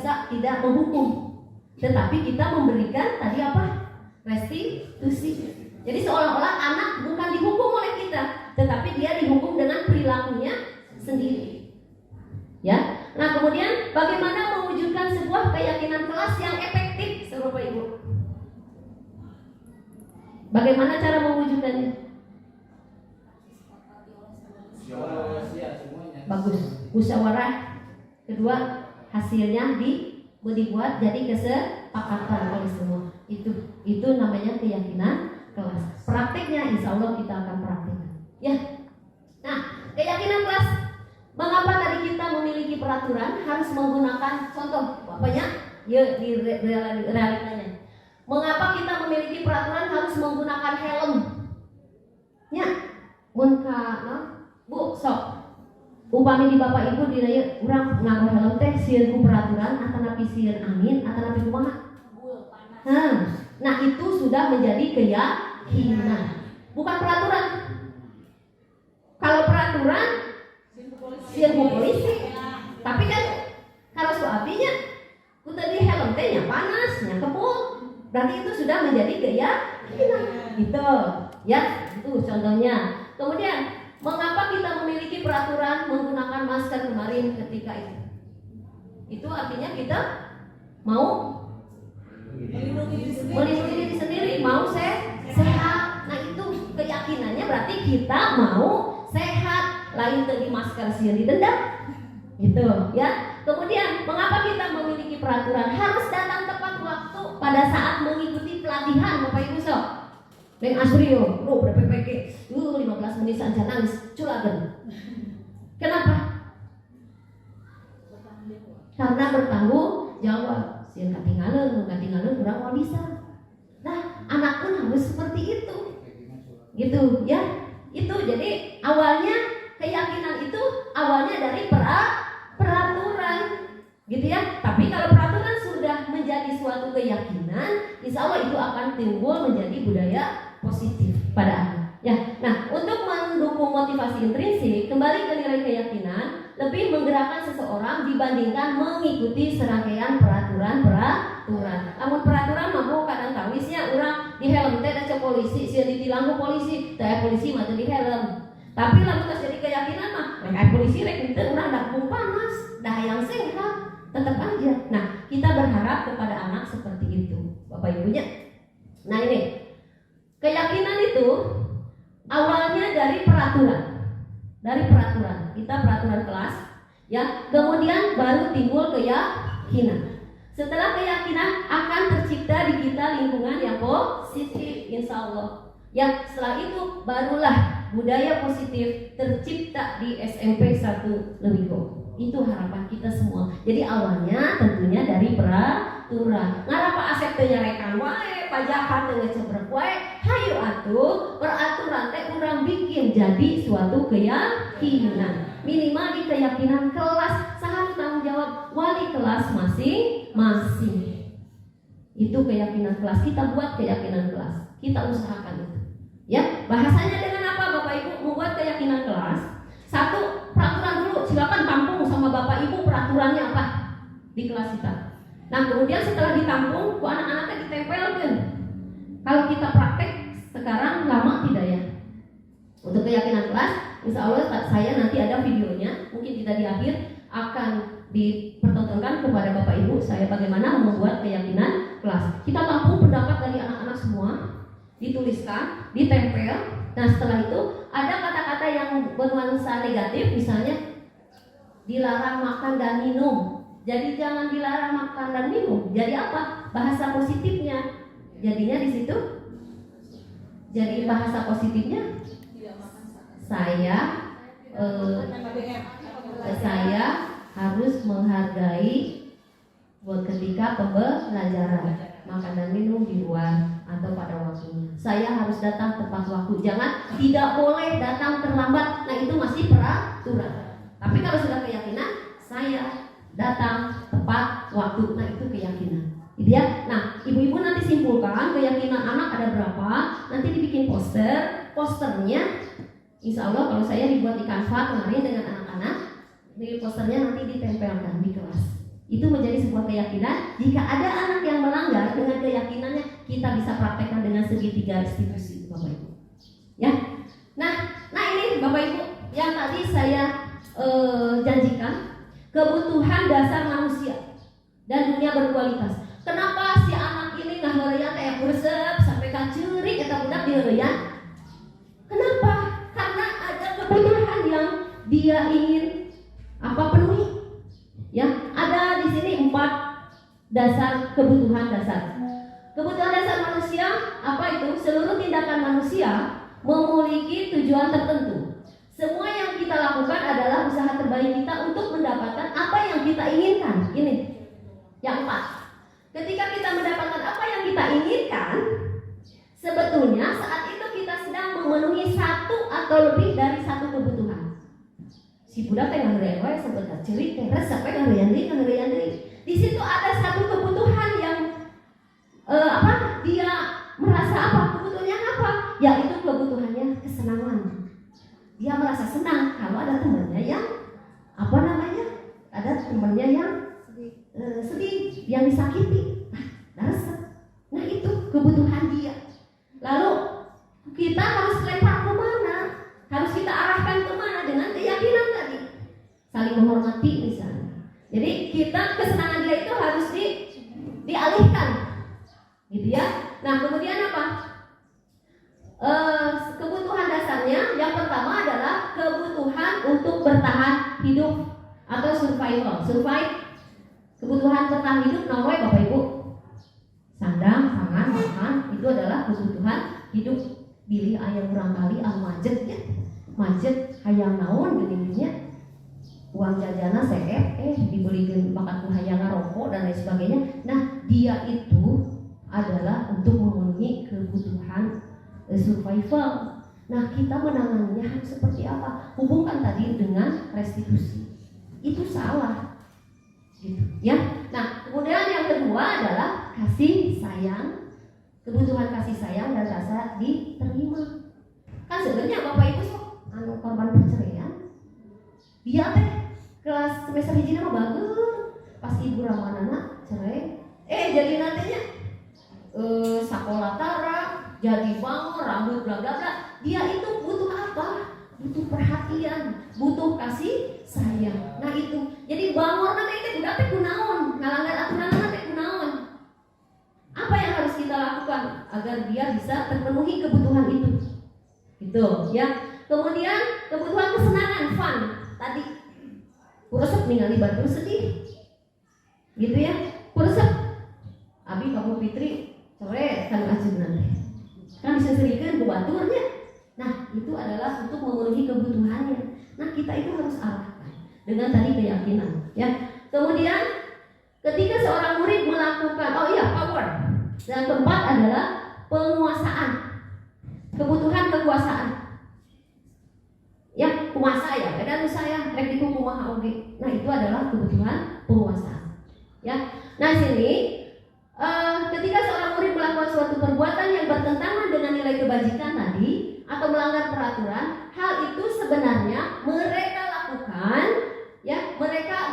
menghukum, tetapi kita memberikan tadi apa? Restitusi. Jadi seolah-olah anak bukan dihukum oleh kita, tetapi dia dihukum dengan perilakunya sendiri. Ya. Nah, kemudian bagaimana mewujudkan sebuah keyakinan kelas yang efektif, Bapak Ibu? Bagaimana cara mewujudkannya? Bagus, musyawarah. Kedua, hasilnya dibuat jadi kesepakatan oleh semua. Itu namanya keyakinan kelas. Prakteknya insya Allah kita akan praktekkan. Ya. Nah, keyakinan kelas. Mengapa tadi kita memiliki peraturan harus menggunakan contoh bapaknya? Ya, di realitanya. Mengapa kita memiliki peraturan harus menggunakan helm? Ya, Bu, sok. Upami di Bapak Ibu dinaya urang nganggo helm teh sieun ku peraturan atanapi sieun angin atanapi kumaha? Nah, itu sudah menjadi keyakinan. Bukan peraturan. Kalau peraturan sieun ku polisi. Tapi kan kalau suapinya ku tadi helm teh nya panas, nya kebul. Berarti itu sudah menjadi keyakinan. Gitu. Ya, itu contohnya. Kemudian mengapa kita memiliki peraturan menggunakan masker kemarin ketika itu? Itu artinya kita mau melindungi diri sendiri, mau sehat. Nah, itu keyakinannya berarti kita mau sehat. Lain tadi masker sieun didendam. Gitu, ya. Kemudian mengapa kita memiliki peraturan harus datang tepat waktu pada saat mengikuti pelatihan Bapak Ibu sok? Neng Asrio, lu PPK, 15 menit saja nangis, culagen. Kenapa? Karena bertanggung jawab. Sieun katinggalan kurang mau bisa. Nah, anak pun harus seperti itu. Gitu, ya. Itu jadi awalnya keyakinan itu awalnya dari peraturan. Gitu ya. Tapi kalau peraturan sudah menjadi suatu keyakinan, insya Allah itu akan timbul menjadi budaya positif. pada anak. Ya, nah untuk mendukung motivasi intrinsik, kembali ke nilai keyakinan, lebih menggerakkan seseorang dibandingkan mengikuti serangkaian peraturan. Namun peraturan mampu kadang tawisnya orang di helm teh ada polisi, sih ditilang ku polisi, teh polisi mah di helm. Tapi lalu tas jadi keyakinan mah, rek polisi rek itu orang dak panas, dah yang sehat, tetap aja. Nah, kita berharap kepada anak seperti itu, Bapak Ibunya. Nah ini keyakinan itu awalnya dari peraturan. Kita peraturan kelas, ya. Kemudian baru timbul keyakinan. Setelah keyakinan akan tercipta di kita lingkungan yang positif, insya Allah. Ya, setelah itu barulah budaya positif tercipta di SMP 1 Leuwiko. Itu harapan kita semua. Jadi awalnya tentunya dari peraturan. Ngarapa asep teu nyarekan wae, pajakan teu ngecebrek wae. Hayu atuh peraturan teh urang bikin jadi suatu keyakinan. Minimal di keyakinan kelas saha tanggung jawab wali kelas masing-masing. Itu keyakinan kelas, kita buat keyakinan kelas. Kita usahakan itu. Ya, bahasanya dengan apa Bapak Ibu membuat keyakinan kelas? Satu, peraturan dulu, silakan tampung sama Bapak Ibu peraturannya apa di kelas kita. Nah, kemudian setelah ditampung, ku anak-anaknya ditempelkan. Kalau kita praktek sekarang lama tidak ya? Untuk keyakinan kelas, insya Allah saya nanti ada videonya, mungkin tidak di akhir akan dipertontonkan kepada Bapak Ibu saya bagaimana membuat keyakinan kelas. Kita tampung pendapat dari anak-anak semua, dituliskan, ditempel. Nah setelah itu ada kata-kata yang bernuansa negatif, misalnya dilarang makan dan minum. Jadi jangan dilarang makan dan minum. Jadi apa? Bahasa positifnya. Jadinya di situ. Jadi bahasa positifnya saya harus menghargai ketika pembelajaran, makan dan minum di luar atau pada waktunya. Saya harus datang tepat waktu. Jangan tidak boleh datang terlambat. Nah itu masih peraturan. Tapi kalau sudah keyakinan, saya datang tepat waktu. Nah itu keyakinan. Gitu ya. Nah ibu-ibu nanti simpulkan keyakinan anak ada berapa. Nanti dibikin poster. Posternya insya Allah kalau saya dibuat di Canva kemarin dengan anak-anak, di posternya nanti ditempelkan di kelas. Itu menjadi sebuah keyakinan. Jika ada anak yang melanggar dengan keyakinannya, kita bisa praktekkan dengan segitiga restitusi, Bapak Ibu. Ya. Nah ini Bapak Ibu yang tadi saya janjikan, kebutuhan dasar manusia dan dunia berkualitas. Kenapa si anak ini ngaheureuyang teh beresep sampai ka ceurik eta budak diheureuyang? Kenapa? Karena ada kebutuhan yang dia ingin penuhi. Ya, ada di sini 4 dasar kebutuhan dasar. Kebutuhan dasar manusia apa itu? Seluruh tindakan manusia memiliki tujuan tertentu. Semua yang kita lakukan adalah usaha terbaik kita untuk mendapatkan apa yang kita inginkan. Ini yang 4. Ketika kita mendapatkan apa yang kita inginkan, sebetulnya saat itu kita sedang memenuhi satu atau lebih dari satu kebutuhan. Si budak teh ngaheureuyang wae sebentar ceurik teh resep we ngaheureuyang deui. Di situ ada satu kebutuhan yang dia merasa kebutuhannya apa? Yaitu kebutuhannya kesenangan. Dia merasa senang kalau ada temannya yang ada temannya yang sedih, yang disakiti. Nah itu kebutuhan dia. Lalu kita harus lempar kemana? Harus kita arahkan kemana dengan keyakinan tadi? Saling menghormati misalnya. Jadi kita kesenangan dia itu harus dialihkan, gitu ya. Nah kemudian apa? Kebutuhan dasarnya yang pertama adalah kebutuhan untuk bertahan hidup atau survival. Kebutuhan bertahan hidup namanya Bapak Ibu. Sandang, pangan, makan itu adalah kebutuhan hidup. Bilih aya urang kali macet ya. Macet hayang naon geuning-geunya. Uang jajana seep dibelikan bakat hayang rokok dan lain sebagainya. Nah, dia itu adalah untuk memenuhi kebutuhan survival. Nah, kita menanganinya harus seperti apa? Hubungkan tadi dengan restitusi. Itu salah. Gitu, ya. Nah, kemudian yang kedua adalah kasih sayang, kebutuhan kasih sayang dan rasa diterima. Kan sebenarnya Bapak Ibu sok anu korban perceraian. Dia teh kelas semester 1 mah bagus. Pas ibu ramanana cerai, jadi nantinya sakola tara, jadi bangor, rambut bla bla bla. Dia itu butuh apa? Butuh perhatian, butuh kasih sayang. Nah itu, jadi bangor nanti itu udah teh kunaon, ngalanggar aturan nanti kunaon. Apa yang harus kita lakukan agar dia bisa terpenuhi kebutuhan itu? Gitu, ya. Kemudian kebutuhan kesenangan, fun. Tadi kurusep ningali batur sedih, gitu ya. Kurusep, abi kamu Fitri sore kan ajeunna teh. Kan disesirikeun ku baturnya. Nah, itu adalah untuk memenuhi kebutuhannya. Nah, kita itu harus arahkan dengan tadi keyakinan, ya. Kemudian ketika seorang murid melakukan power. Yang keempat adalah penguasaan. Kebutuhan kekuasaan. Ya, kuasa ya, beda saya rek diku kumaha oge. Nah, itu adalah kebutuhan penguasaan. Ya. Nah, sini ketika seorang murid melakukan suatu perbuatan yang bertentangan dengan nilai kebajikan tadi atau melanggar peraturan, hal itu sebenarnya mereka lakukan, ya, mereka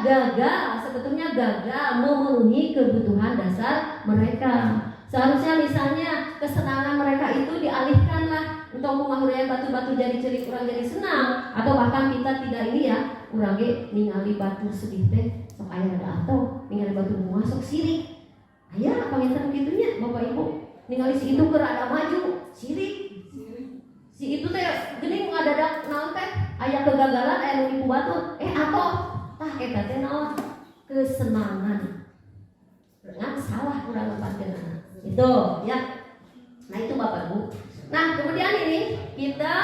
sebetulnya gagal memenuhi kebutuhan dasar mereka. Seharusnya misalnya kesenangan mereka itu dialihkanlah untuk memahurian batu-batu jadi cerik, kurang jadi senang, atau bahkan kita tidak ini ya, urang ge ningali batu sedih teh sok aya ada atau ningali batu masuk sirik. Aya panginten kitunya Bapak Ibu, ningali si itu keur ada maju, sirik. Si itu teh geuning ngadadak naon teh, aya kegagalan, aya nu nipu batu, atoh tah eta teh naon? Kesenangan. Dengan salah urang ngepanteunan. Itu ya. Nah itu Bapak Ibu. Nah kemudian ini kita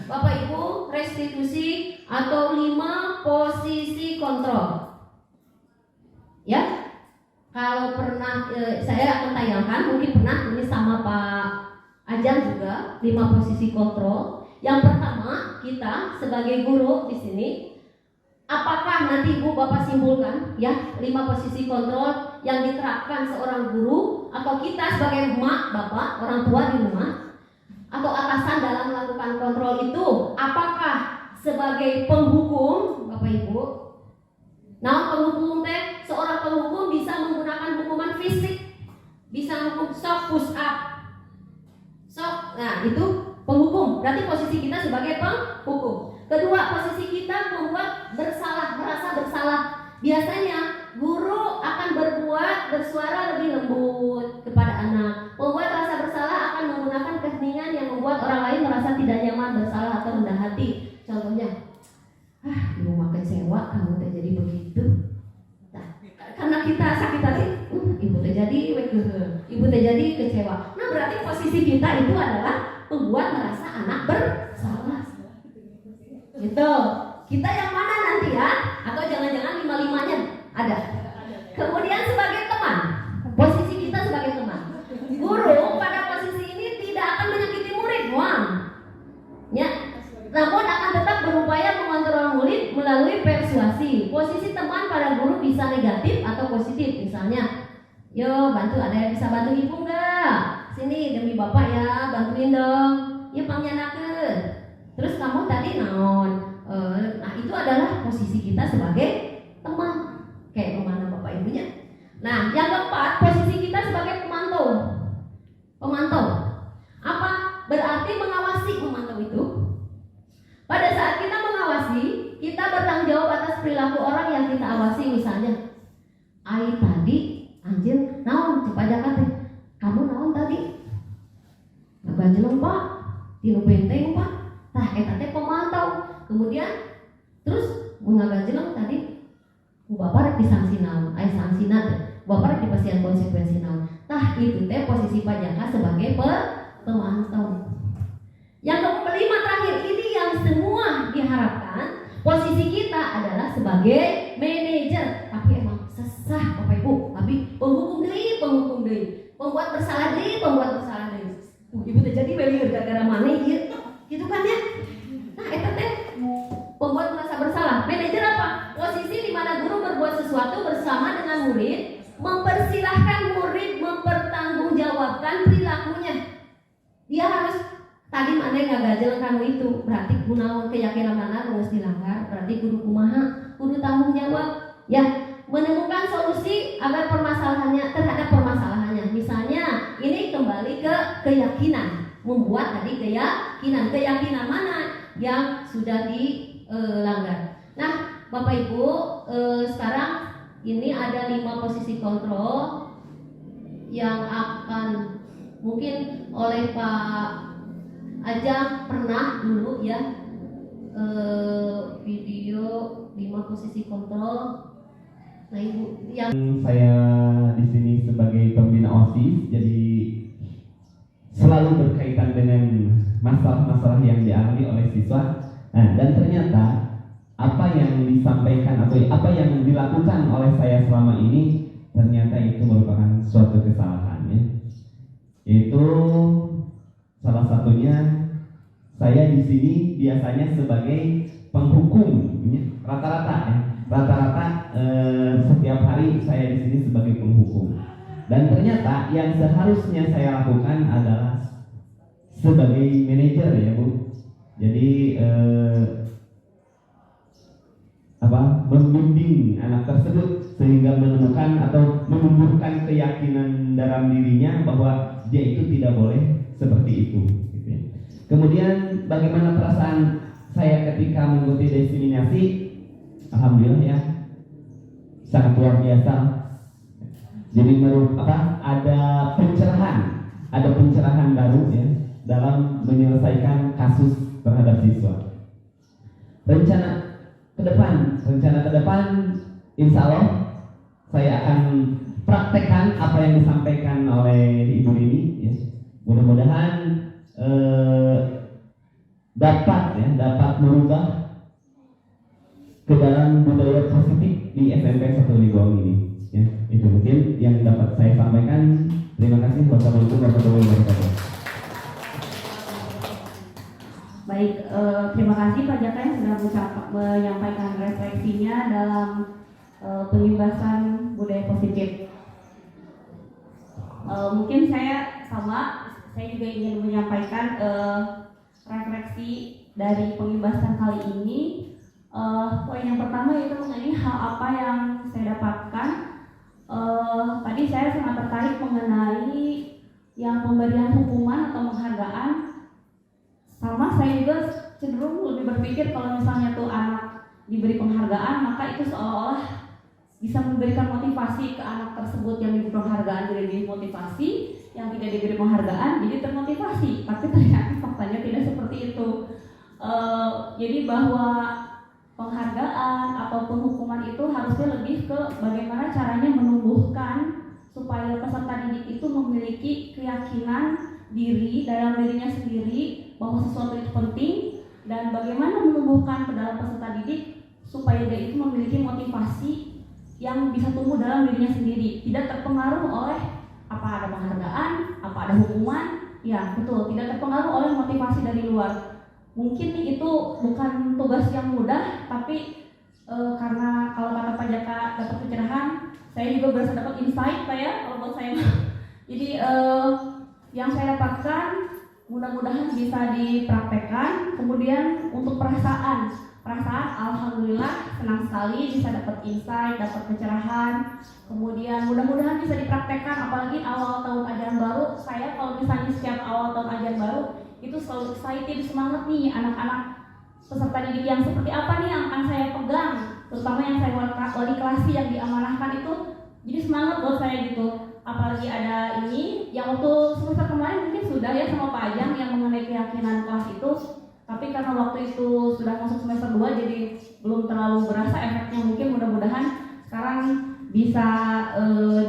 Bapak Ibu restitusi atau 5 posisi kontrol. Ya. Kalau pernah saya akan tayangkan, mungkin pernah ini sama Pak Ajang juga 5 posisi kontrol. Yang pertama kita sebagai guru di sini, apakah nanti Ibu Bapak simpulkan ya 5 posisi kontrol yang diterapkan seorang guru atau kita sebagai emak bapak orang tua di rumah atau atasan dalam melakukan kontrol itu, apakah sebagai penghukum Bapak Ibu? Nah penghukum teh, seorang penghukum bisa menggunakan hukuman fisik, bisa menghukum sok push up, sok. Nah itu penghukum, berarti posisi kita sebagai penghukum. Kedua, posisi kita membuat merasa bersalah. Biasanya guru akan bersuara lebih lembut kepada anak. Membuat rasa bersalah akan menggunakan keheningan yang membuat orang lain merasa tidak nyaman, bersalah atau rendah hati. Contohnya, ibu makan sewa, kamu teh jadi begitu. Nah, karena kita sakit hati, ibu teh jadi ibu teh jadi kecewa. Nah, berarti posisi kita itu adalah membuat merasa anak bersalah. Gitu. Kita yang mana nanti ya? Atau jangan-jangan 5-5-nya ada. Kemudian sebagai teman, posisi kita sebagai teman. Guru pada posisi ini tidak akan menyakiti murid, ya. Namun akan tetap berupaya mengontrol murid melalui persuasi. Posisi teman pada guru bisa negatif atau positif. Misalnya, yo bantu, ada yang bisa bantu ibu enggak? Sini demi bapak ya, bantuin dong. Ya pangyanakeun. Terus kamu tadi naon? Nah itu adalah posisi kita sebagai teman. Kayak kemana bapak ibunya. Nah yang keempat, posisi kita sebagai pemantau. Pemantau apa? Berarti mengawasi. Memantau itu pada saat kita mengawasi, kita bertanggung jawab atas perilaku orang yang kita awasi. Misalnya, ai tadi anjir naon cepat jakat teh. Kamu naon tadi? Ngabanjeleng Pak, tinu benteng Pak. Tah eta teh pemantau. Kemudian terus mengabanjeleng tadi ku bapak rek disangsi naon? Ai sangsina teh. Bapak rek dipasihan konsekuensi naon? Tah itu teh posisi pajaka sebagai pemantau. Yang kelima terakhir ini yang semua diharapkan, posisi kita adalah sebagai manajer. Tapi emang sesah Bapak Ibu, tapi penghukum deui, pembuat bersalah deui. Ibu teh jadi beli gara-gara mana ieu? Gitu kan ya? Nah, eta teh pembuat merasa bersalah. Manajer apa? Posisi di mana guru berbuat sesuatu bersama dengan murid, mempersilahkan murid mempertanggungjawabkan perilakunya. Dia harus tadi mana ngagajel kanu itu berarti kunaon keyakinan mana harus dilanggar, berarti kudu kumaha, kudu tanggung jawab ya, menemukan solusi agar permasalahannya terhadap permasalahannya. Misalnya ini kembali ke keyakinan, membuat tadi keyakinan mana yang sudah dilanggar. Nah Bapak Ibu, sekarang ini ada 5 posisi kontrol yang akan mungkin oleh Pak Ajang pernah dulu ya, video 5 posisi kontrol. Nah Ibu yang saya di sini sebagai pembina OSIS, jadi selalu berkaitan dengan masalah-masalah yang dialami oleh siswa. Nah, dan ternyata apa yang disampaikan atau apa yang dilakukan oleh saya selama ini ternyata itu merupakan suatu kesalahan ya. Yaitu salah satunya saya di sini biasanya sebagai penghukum ya. Rata-rata setiap hari saya di sini sebagai penghukum. Dan ternyata yang seharusnya saya lakukan adalah sebagai manajer ya Bu. Jadi membimbing anak tersebut sehingga menemukan atau menumbuhkan keyakinan dalam dirinya bahwa dia itu tidak boleh seperti itu. Gitu ya. Kemudian bagaimana perasaan saya ketika mengikuti diseminasi? Alhamdulillah ya, sangat luar biasa. Jadi ada pencerahan baru ya dalam menyelesaikan kasus terhadap siswa. Rencana ke depan insya Allah saya akan praktekkan apa yang disampaikan oleh Ibu Rini ya. Mudah-mudahan dapat merubah ke dalam budaya positif di SMP 1 Ligong ini ya. Itu mungkin yang dapat saya sampaikan. Terima kasih. Wassalamualaikum warahmatullahi wabarakatuh. Baik, terima kasih Pak Jaka yang sudah menyampaikan refleksinya dalam pengimbasan budaya positif. Mungkin saya juga ingin menyampaikan refleksi dari pengimbasan kali ini. Poin yang pertama yaitu mengenai hal apa yang saya dapatkan. Tadi saya sangat tertarik mengenai yang pemberian hukuman atau penghargaan. Sama saya juga cenderung lebih berpikir kalau misalnya tuh anak diberi penghargaan, maka itu seolah-olah bisa memberikan motivasi ke anak tersebut yang diberi penghargaan jadi dimotivasi, yang tidak diberi penghargaan jadi termotivasi. Tapi ternyata faktanya tidak seperti itu. Jadi bahwa penghargaan ataupun hukuman itu harusnya lebih ke bagaimana caranya menumbuhkan supaya peserta didik itu memiliki keyakinan diri dalam dirinya sendiri bahwa sesuatu itu penting, dan bagaimana menumbuhkan ke dalam peserta didik supaya dia itu memiliki motivasi yang bisa tumbuh dalam dirinya sendiri, tidak terpengaruh oleh apa ada penghargaan, apa ada hukuman. Ya betul, tidak terpengaruh oleh motivasi dari luar. Mungkin itu bukan tugas yang mudah, tapi karena kalau kata Pak Jaka dapat pencerahan, saya juga berasa dapat insight Pak ya kalau buat saya. Jadi yang saya dapatkan mudah-mudahan bisa dipraktekkan. Kemudian untuk perasaan alhamdulillah senang sekali bisa dapat insight, dapat pencerahan. Kemudian mudah-mudahan bisa dipraktekkan, apalagi awal tahun ajaran baru. Saya kalau misalnya setiap awal tahun ajaran baru itu selalu excited, semangat nih anak-anak peserta didik yang seperti apa nih yang akan saya pegang, terutama yang saya wali kelas yang diamanahkan itu. Jadi semangat buat saya gitu. Apalagi ada ini yang waktu semester kemarin mungkin sudah ya sama Pak Ajang yang mengenai keyakinan kelas itu, tapi karena waktu itu sudah masuk semester 2 jadi belum terlalu berasa efeknya. Mungkin mudah-mudahan sekarang bisa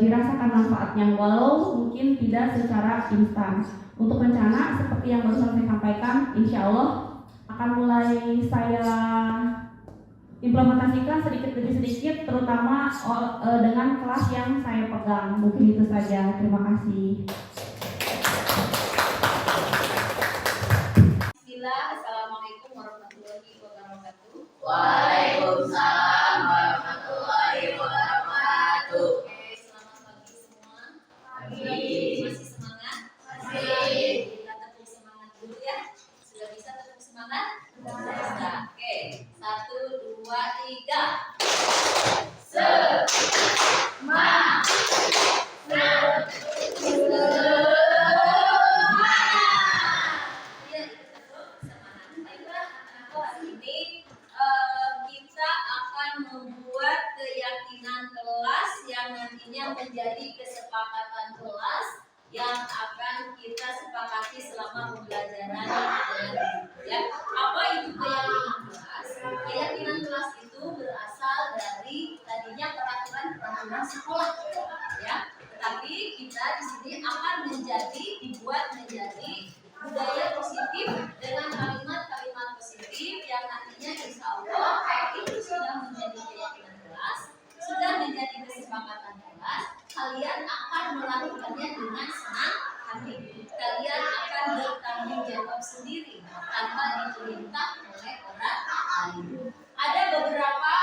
dirasakan manfaatnya walau mungkin tidak secara instan. Untuk rencana seperti yang barusan saya sampaikan, insya Allah akan mulai saya implementasikan sedikit demi sedikit, terutama dengan kelas yang saya pegang. Mungkin itu saja. Terima kasih. Bismillah, Assalamualaikum warahmatullahi wabarakatuh. Waalaikumsalam warahmatullahi wabarakatuh. Oke, selamat pagi semua. Pagi. Masih semangat? Masih. Kita tetap semangat dulu ya. menjadi kesepakatan kelas yang akan kita sepakati selama pembelajaran ya. Apa itu keyakinan kelas? Keyakinan kelas itu berasal dari tadinya peraturan sekolah ya. Tetapi kita di sini akan dibuat menjadi budaya positif dengan kalimat-kalimat positif yang nantinya insya Allah itu sudah menjadi keyakinan kelas, sudah menjadi kesepakatan kelas. Kalian akan melakukannya dengan senang hati. Kalian akan bertanggung jawab sendiri tanpa diperintah oleh orang lain. Ada beberapa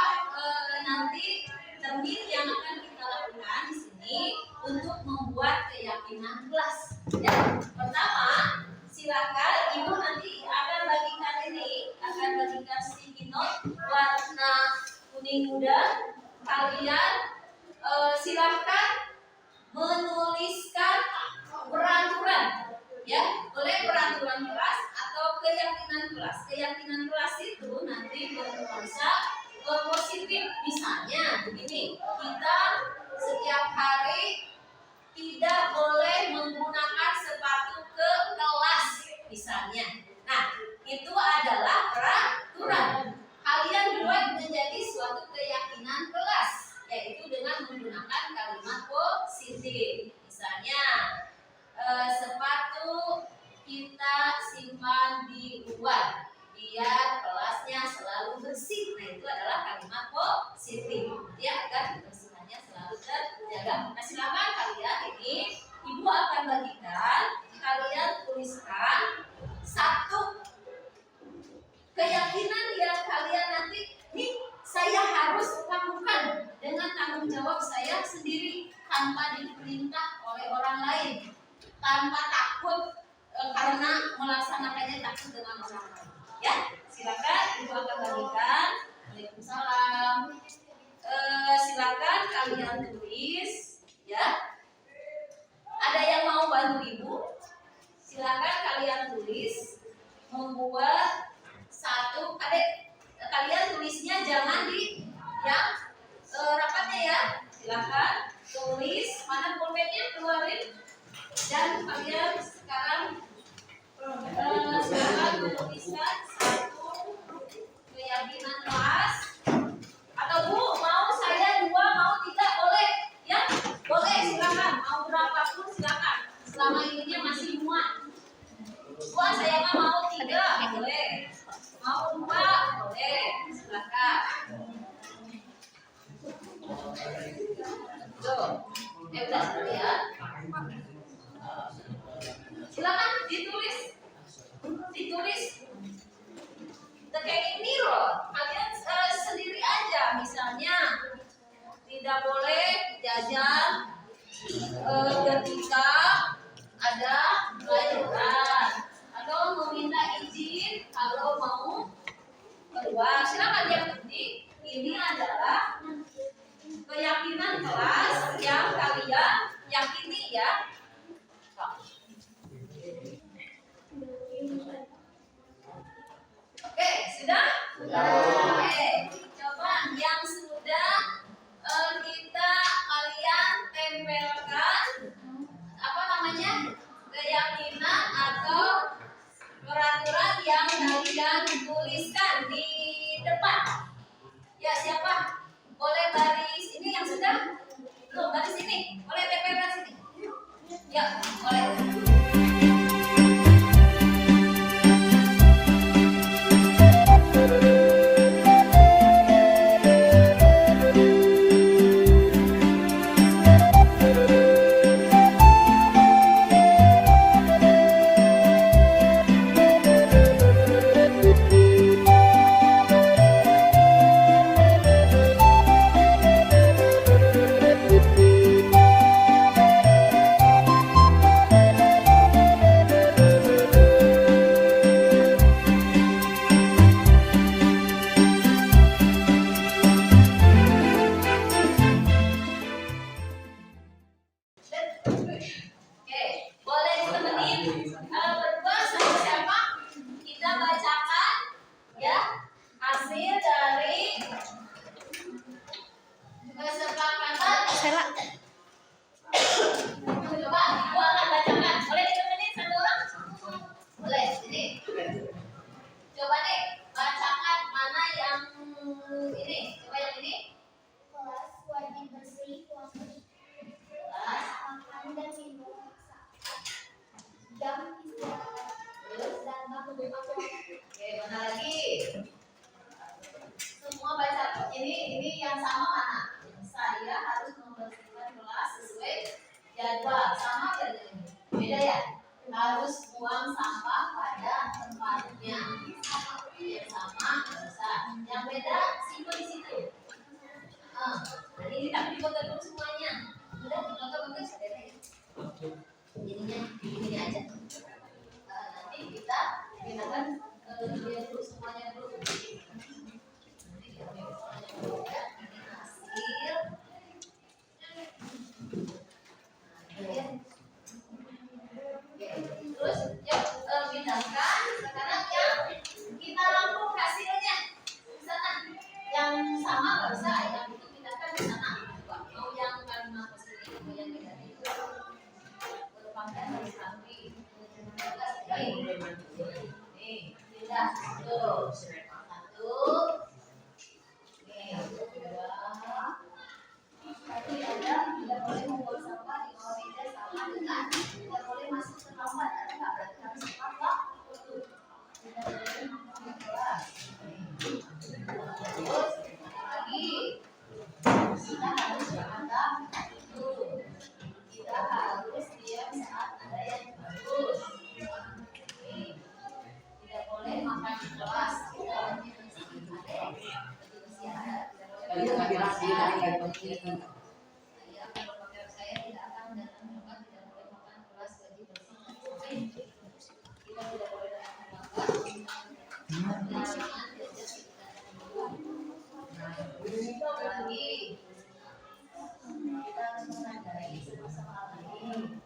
nanti termin yang akan kita lakukan di sini untuk membuat keyakinan kelas. Ya, pertama, silakan ibu nanti akan bagikan sticky note warna kuning muda. Kalian silakan menuliskan peraturan, ya, boleh peraturan kelas atau keyakinan kelas. Keyakinan kelas itu nanti bernuansa positif. Misalnya begini, kita setiap hari tidak boleh menggunakan sepatu ke kelas misalnya. Nah, itu adalah peraturan. Kalian buat menjadi suatu keyakinan kelas, yaitu dengan menggunakan kalimat positif. Misalnya, sepatu kita simpan di luar biar kelasnya selalu bersih. Nah, itu adalah kalimat positif ya, agar kebersihannya selalu terjaga. Nah, silakan kalian ini ibu akan bagikan, kalian tuliskan satu keyakinan yang kalian nanti nih saya harus lakukan dengan tanggung jawab saya sendiri tanpa diperintah oleh orang lain, tanpa takut karena melaksanakannya takut dengan orang lain. Ya, silakan ibu akan bagikan. Waalaikumsalam. Silakan kalian tulis, ya. Ada yang mau bantu ibu? Silakan kalian tulis, membuat satu. Kalian tulisnya jangan di yang rapatnya ya. Silakan tulis, mana pulpennya keluarin, dan kalian sekarang menuliskan satu keyakinan kelas. Atau Bu, mau saya 2, mau 3, boleh? Ya, boleh, silakan. Mau berapapun silakan. Selama ininya masih muat. Wah, saya mau 3, boleh. Mau 2, boleh. Silakan. Tuh, udah ya. Silakan ditulis. Kayak ini loh, kalian sendiri aja. Misalnya tidak boleh jajan ketika ada pelajaran, atau meminta izin kalau mau keluar. Silakan. Yang penting ini adalah keyakinan kelas yang kalian yakini ya. Oke, sudah? Oke, coba yang sudah kalian tempelkan apa namanya? Keyakinan atau peraturan yang kalian tuliskan di depan. Ya, siapa? Boleh baris ini yang sudah? Belum, baris ini. Boleh tempelkan sini. Ya, boleh. Jadinya ini aja. Nanti kita gunakan dia dulu semuanya dulu. Nanti kita semuanya dulu ya. Ini hasil. Oke. Terus yuk pindahkan sekarang yang kita rampung hasilnya di sana. Yang sama nggak usah, yang itu pindahkan di sana. Mau yang kalimat positif, mau yang negatif. Berpangkat harus rapi. Nih, pindah tuh. Satu. Nih, dua. Tapi ada tidak boleh membuang sampah di bawah meja sama dengan tidak boleh masuk terlambat. Ada nggak berarti harus tepat waktu. Tidak boleh masuk kelas. Terus lagi kita harus berkata dulu. Kita harus diam saat ada yang bagus. Tidak boleh makan di kelas. Kita wajib saya tidak akan datang makan, tidak boleh makan kelas wajib bersih. Kita tidak boleh datang makan. Lagi kita harus menghargai sama-sama lagi.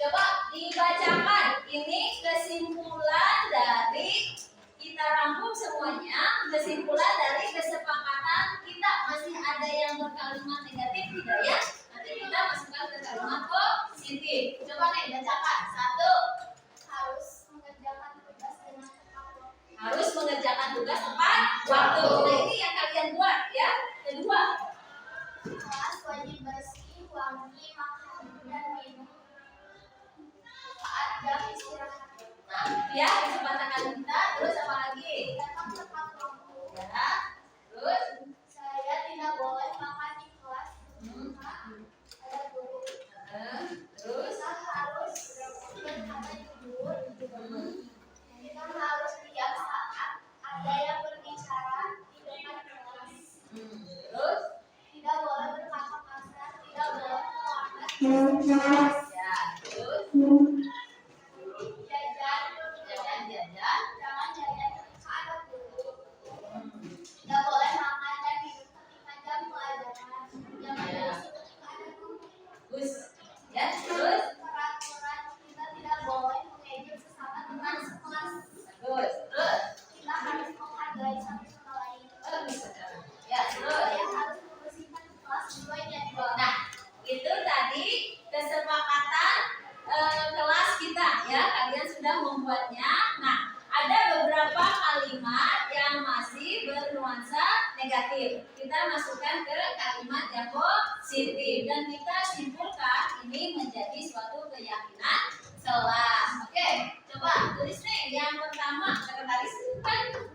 Coba dibacakan ini kesimpulan dari kita rangkum semuanya. Kesimpulan dari kesepakatan kita, masih ada yang berkalimat negatif tidak ya? Nanti kita masukkan ke kalimat positif. Coba nih bacakan. Satu, harus mengerjakan tugas dengan tepat waktu. Harus mengerjakan tugas tepat waktu. Nah ini yang kalian buat ya. Kedua, kelas wajib bersih, wangi, makan dan minum saat jam istirahat. Nah, ya kesepakatan kita. Terus apa lagi? Datang tepat waktu. Ya. Terus saya tidak boleh makan di kelas. Ada guru. Terus kita harus berkata jujur. Kita harus diam saat ada yang berbicara di depan kelas. Terus tidak boleh berkata kasar, tidak boleh melanggar. Ya. Terus jajan, jangan jajan ketika ada guru. Tidak boleh makan dan minum ketika jam pelajaran. Jangan berisik ketika ada guru. Terus, ya terus peraturan kita tidak boleh mengejek sesama teman sekelas. Terus kita harus menghargai satu sama lain. Ya terus ya harus membersihkan kelas sesuainya. Nah itu tadi kesepakatan kelas kita ya, kalian sudah membuatnya. Nah, ada beberapa kalimat yang masih bernuansa negatif. Kita masukkan ke kalimat yang positif dan kita simpulkan ini menjadi suatu keyakinan kelas. Oke, coba tulis nih yang pertama, sekretaris kan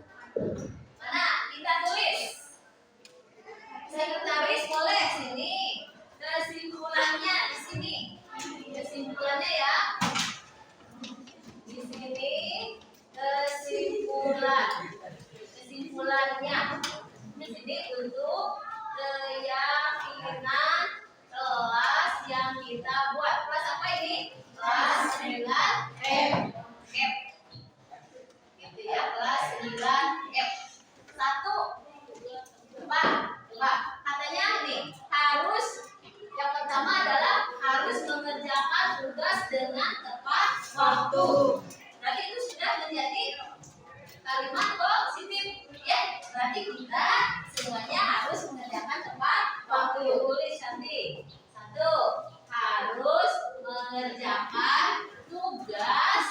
mana? Kita tulis. Sekretaris boleh sini. Kesimpulannya di sini. Kesimpulannya ya di sini, kesimpulannya di sini untuk keyakinan kelas yang kita buat. Kelas apa ini? Kelas 9F. Gitu ya, kelas 9F. 1 Pak, katanya nih harus, yang pertama adalah harus mengerjakan tugas dengan tepat waktu. Berarti itu sudah menjadi kalimat positif ya. Berarti kita semuanya harus mengerjakan tepat waktu. Tulis nanti. 1, harus mengerjakan tugas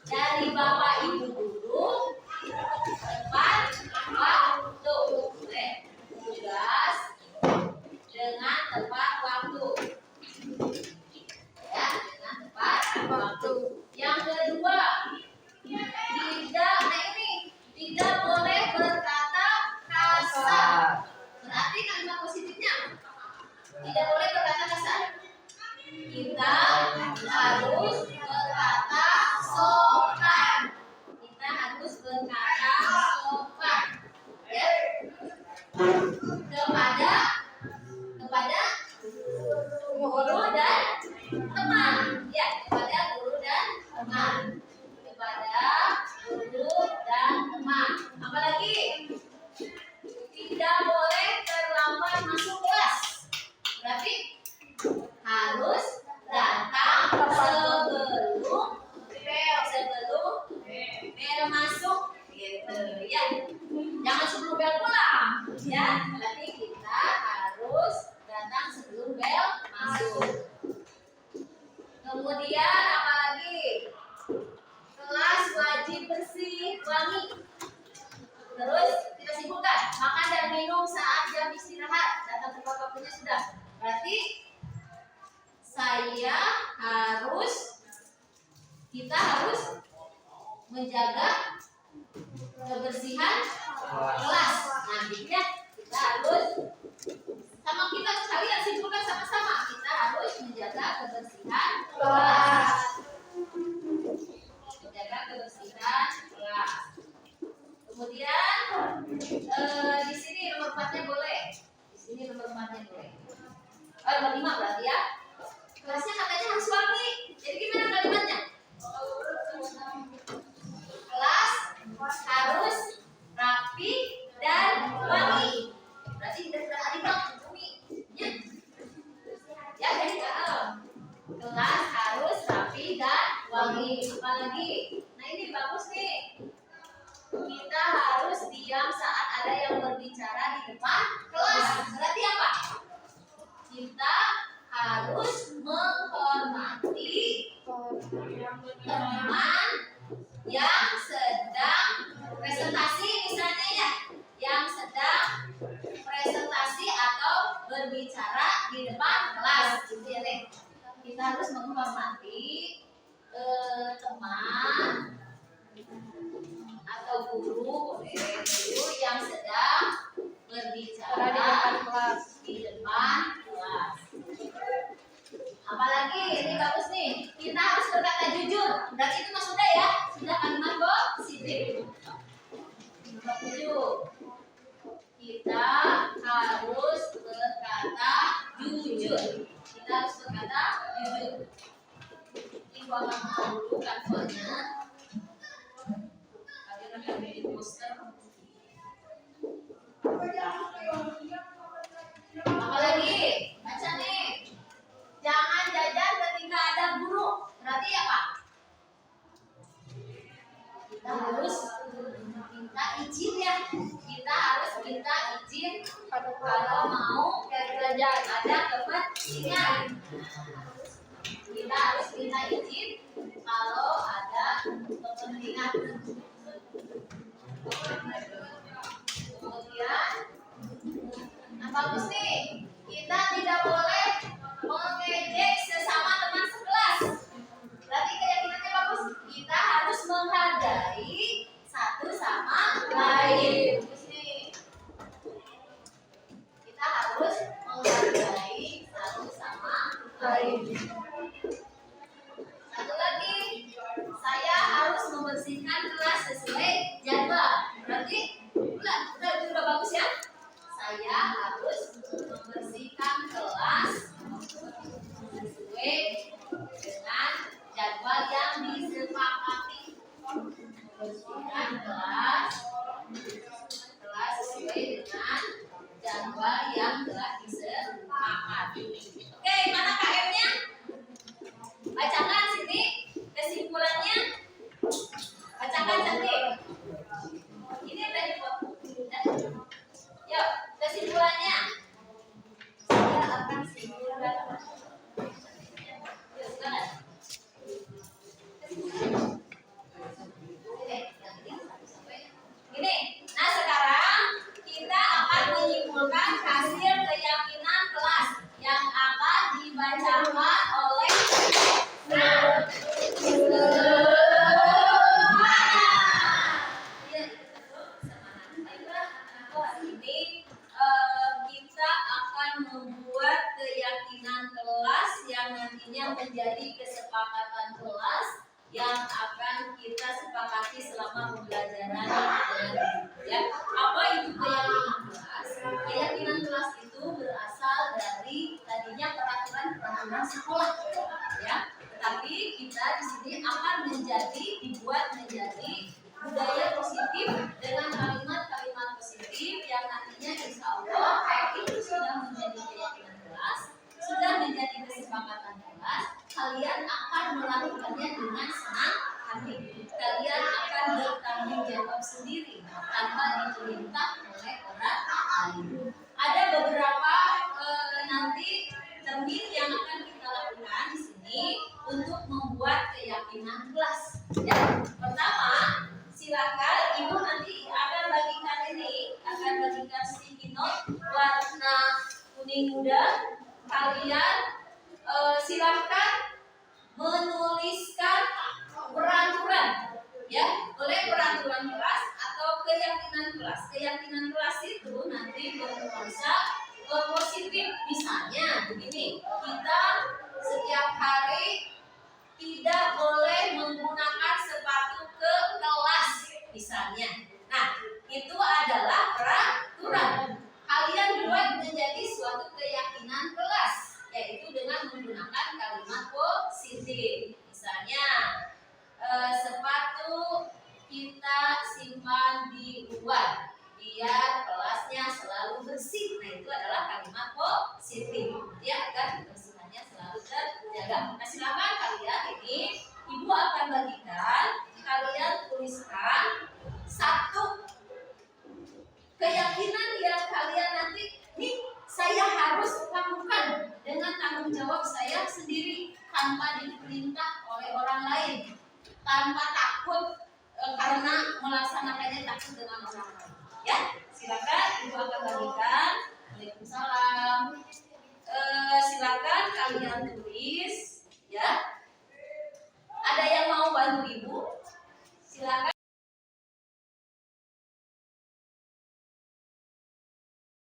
dari Bapak Ibu guru tepat waktu. Tugas dengan tepat waktu. Ya, teman. Ya, kepada guru dan teman. Kepada guru dan teman. Apalagi tidak boleh terlambat masuk kelas. Berarti harus datang sebelum bel masuk gitu ya. Jangan sebelum bel pulang ya. Berarti kita harus datang sebelum bel masuk. Kemudian apalagi? Kelas wajib bersih, wangi. Terus kita simpulkan, makan dan minum saat jam istirahat. Datang tepat waktunya sudah. Berarti kita harus menjaga kebersihan kelas. Nah, ya, kita harus kita sekalian simpulkan sama-sama. Kita harus menjaga kebersihan kelas. Menjaga kebersihan kelas. Kemudian di sini nomor 4-nya boleh. Di sini nomor 4-nya boleh. Nomor 5 berarti ya. Kelasnya katanya harus wangi. Jadi gimana kalimatnya? Kelas harus rapi dan wangi. Berarti kita sudah ada bumi. Ya. Ya, jadi kelas harus rapi dan wangi. Apalagi? Nah, ini bagus nih. Kita harus diam saat ada yang berbicara di depan kelas. Berarti apa? Kita harus menghormati teman yang sedang presentasi misalnya ya, yang sedang presentasi atau berbicara di depan kelas. Gitu ya, Dek. Kita harus menghormati teman atau guru yang sedang berbicara di depan kelas. Apalagi ini bagus nih, kita harus berkata jujur. Berarti itu mas sudah ya, sudah kalimat positif. Nomor 7, kita harus berkata jujur. Kita harus berkata jujur. Ini gua mau dulu kan soalnya. Kalian akan bikin poster. Apalagi baca nih, jangan jajan ketika ada guru. Berarti apa? Kita harus minta izin ya. Kita harus minta izin kalau mau jajan, ada kepentingan. Kita harus minta izin kalau ada kepentingan. Kemudian bagus nih, kita tidak boleh mengejek sesama teman sekelas. Berarti keyakinannya bagus. Kita harus menghargai satu sama lain. Bagus nih. Kita harus menghargai satu sama lain. Satu lagi, saya harus membersihkan kelas sesuai jadwal. Berarti udah bagus ya. Saya harus membersihkan kelas sesuai dengan jadwal yang disepakati. Membersihkan kelas sesuai dengan jadwal yang telah disepakati. Oke, mana KM-nya? Bacakan sini kesimpulannya. Bacakan cantik. Ini udah dibuat. Yuk, kesimpulannya. Saya akan simpulkan. Yuk, silakan. Gini, nah sekarang kita akan menyimpulkan hasil keyakinan kelas yang akan dibacakan oleh kita akan membuat keyakinan kelas yang nantinya menjadi kesepakatan kelas yang akan kita sepakati selama pembelajaran ya. Apa itu keyakinan kelas? Keyakinan kelas itu berasal dari tadinya peraturan sekolah ya. di sini akan dibuat menjadi budaya positif dengan kalimat-kalimat positif yang nantinya insya Allah kalau itu sudah menjadi keyakinan kelas, sudah menjadi kesepakatan kelas, kalian akan melakukannya dengan senang hati. Kalian akan bertanggung jawab sendiri tanpa diperintah oleh orang lain. Ada beberapa nanti termin yang akan kita lakukan di sini untuk membuat keyakinan kelas. Ya, pertama, silakan ibu nanti akan bagikan sticky note warna kuning muda. Kalian silakan menuliskan peraturan, ya, boleh peraturan kelas atau keyakinan kelas. Keyakinan kelas itu nanti bernuansa positif. Misalnya begini, kita setiap hari tidak boleh menggunakan sepatu ke kelas misalnya. Nah, itu adalah peraturan. Kalian buat menjadi suatu keyakinan kelas, yaitu dengan menggunakan kalimat positif. Misalnya, sepatu kita simpan di luar biar kelasnya selalu bersih. Nah, itu adalah kalimat positif, ya, agar kebersihannya selalu terjaga. Nah, silakan kalian ini ibu akan bagikan, kalian tuliskan satu keyakinan yang kalian nanti nih saya harus lakukan dengan tanggung jawab saya sendiri tanpa diperintah oleh orang lain, tanpa takut karena melaksanakannya takut dengan orang lain. Ya, silakan ibu akan bagikan. Waalaikumsalam. Silakan kalian tulis, ya. Ada yang mau bantu ibu? Silakan.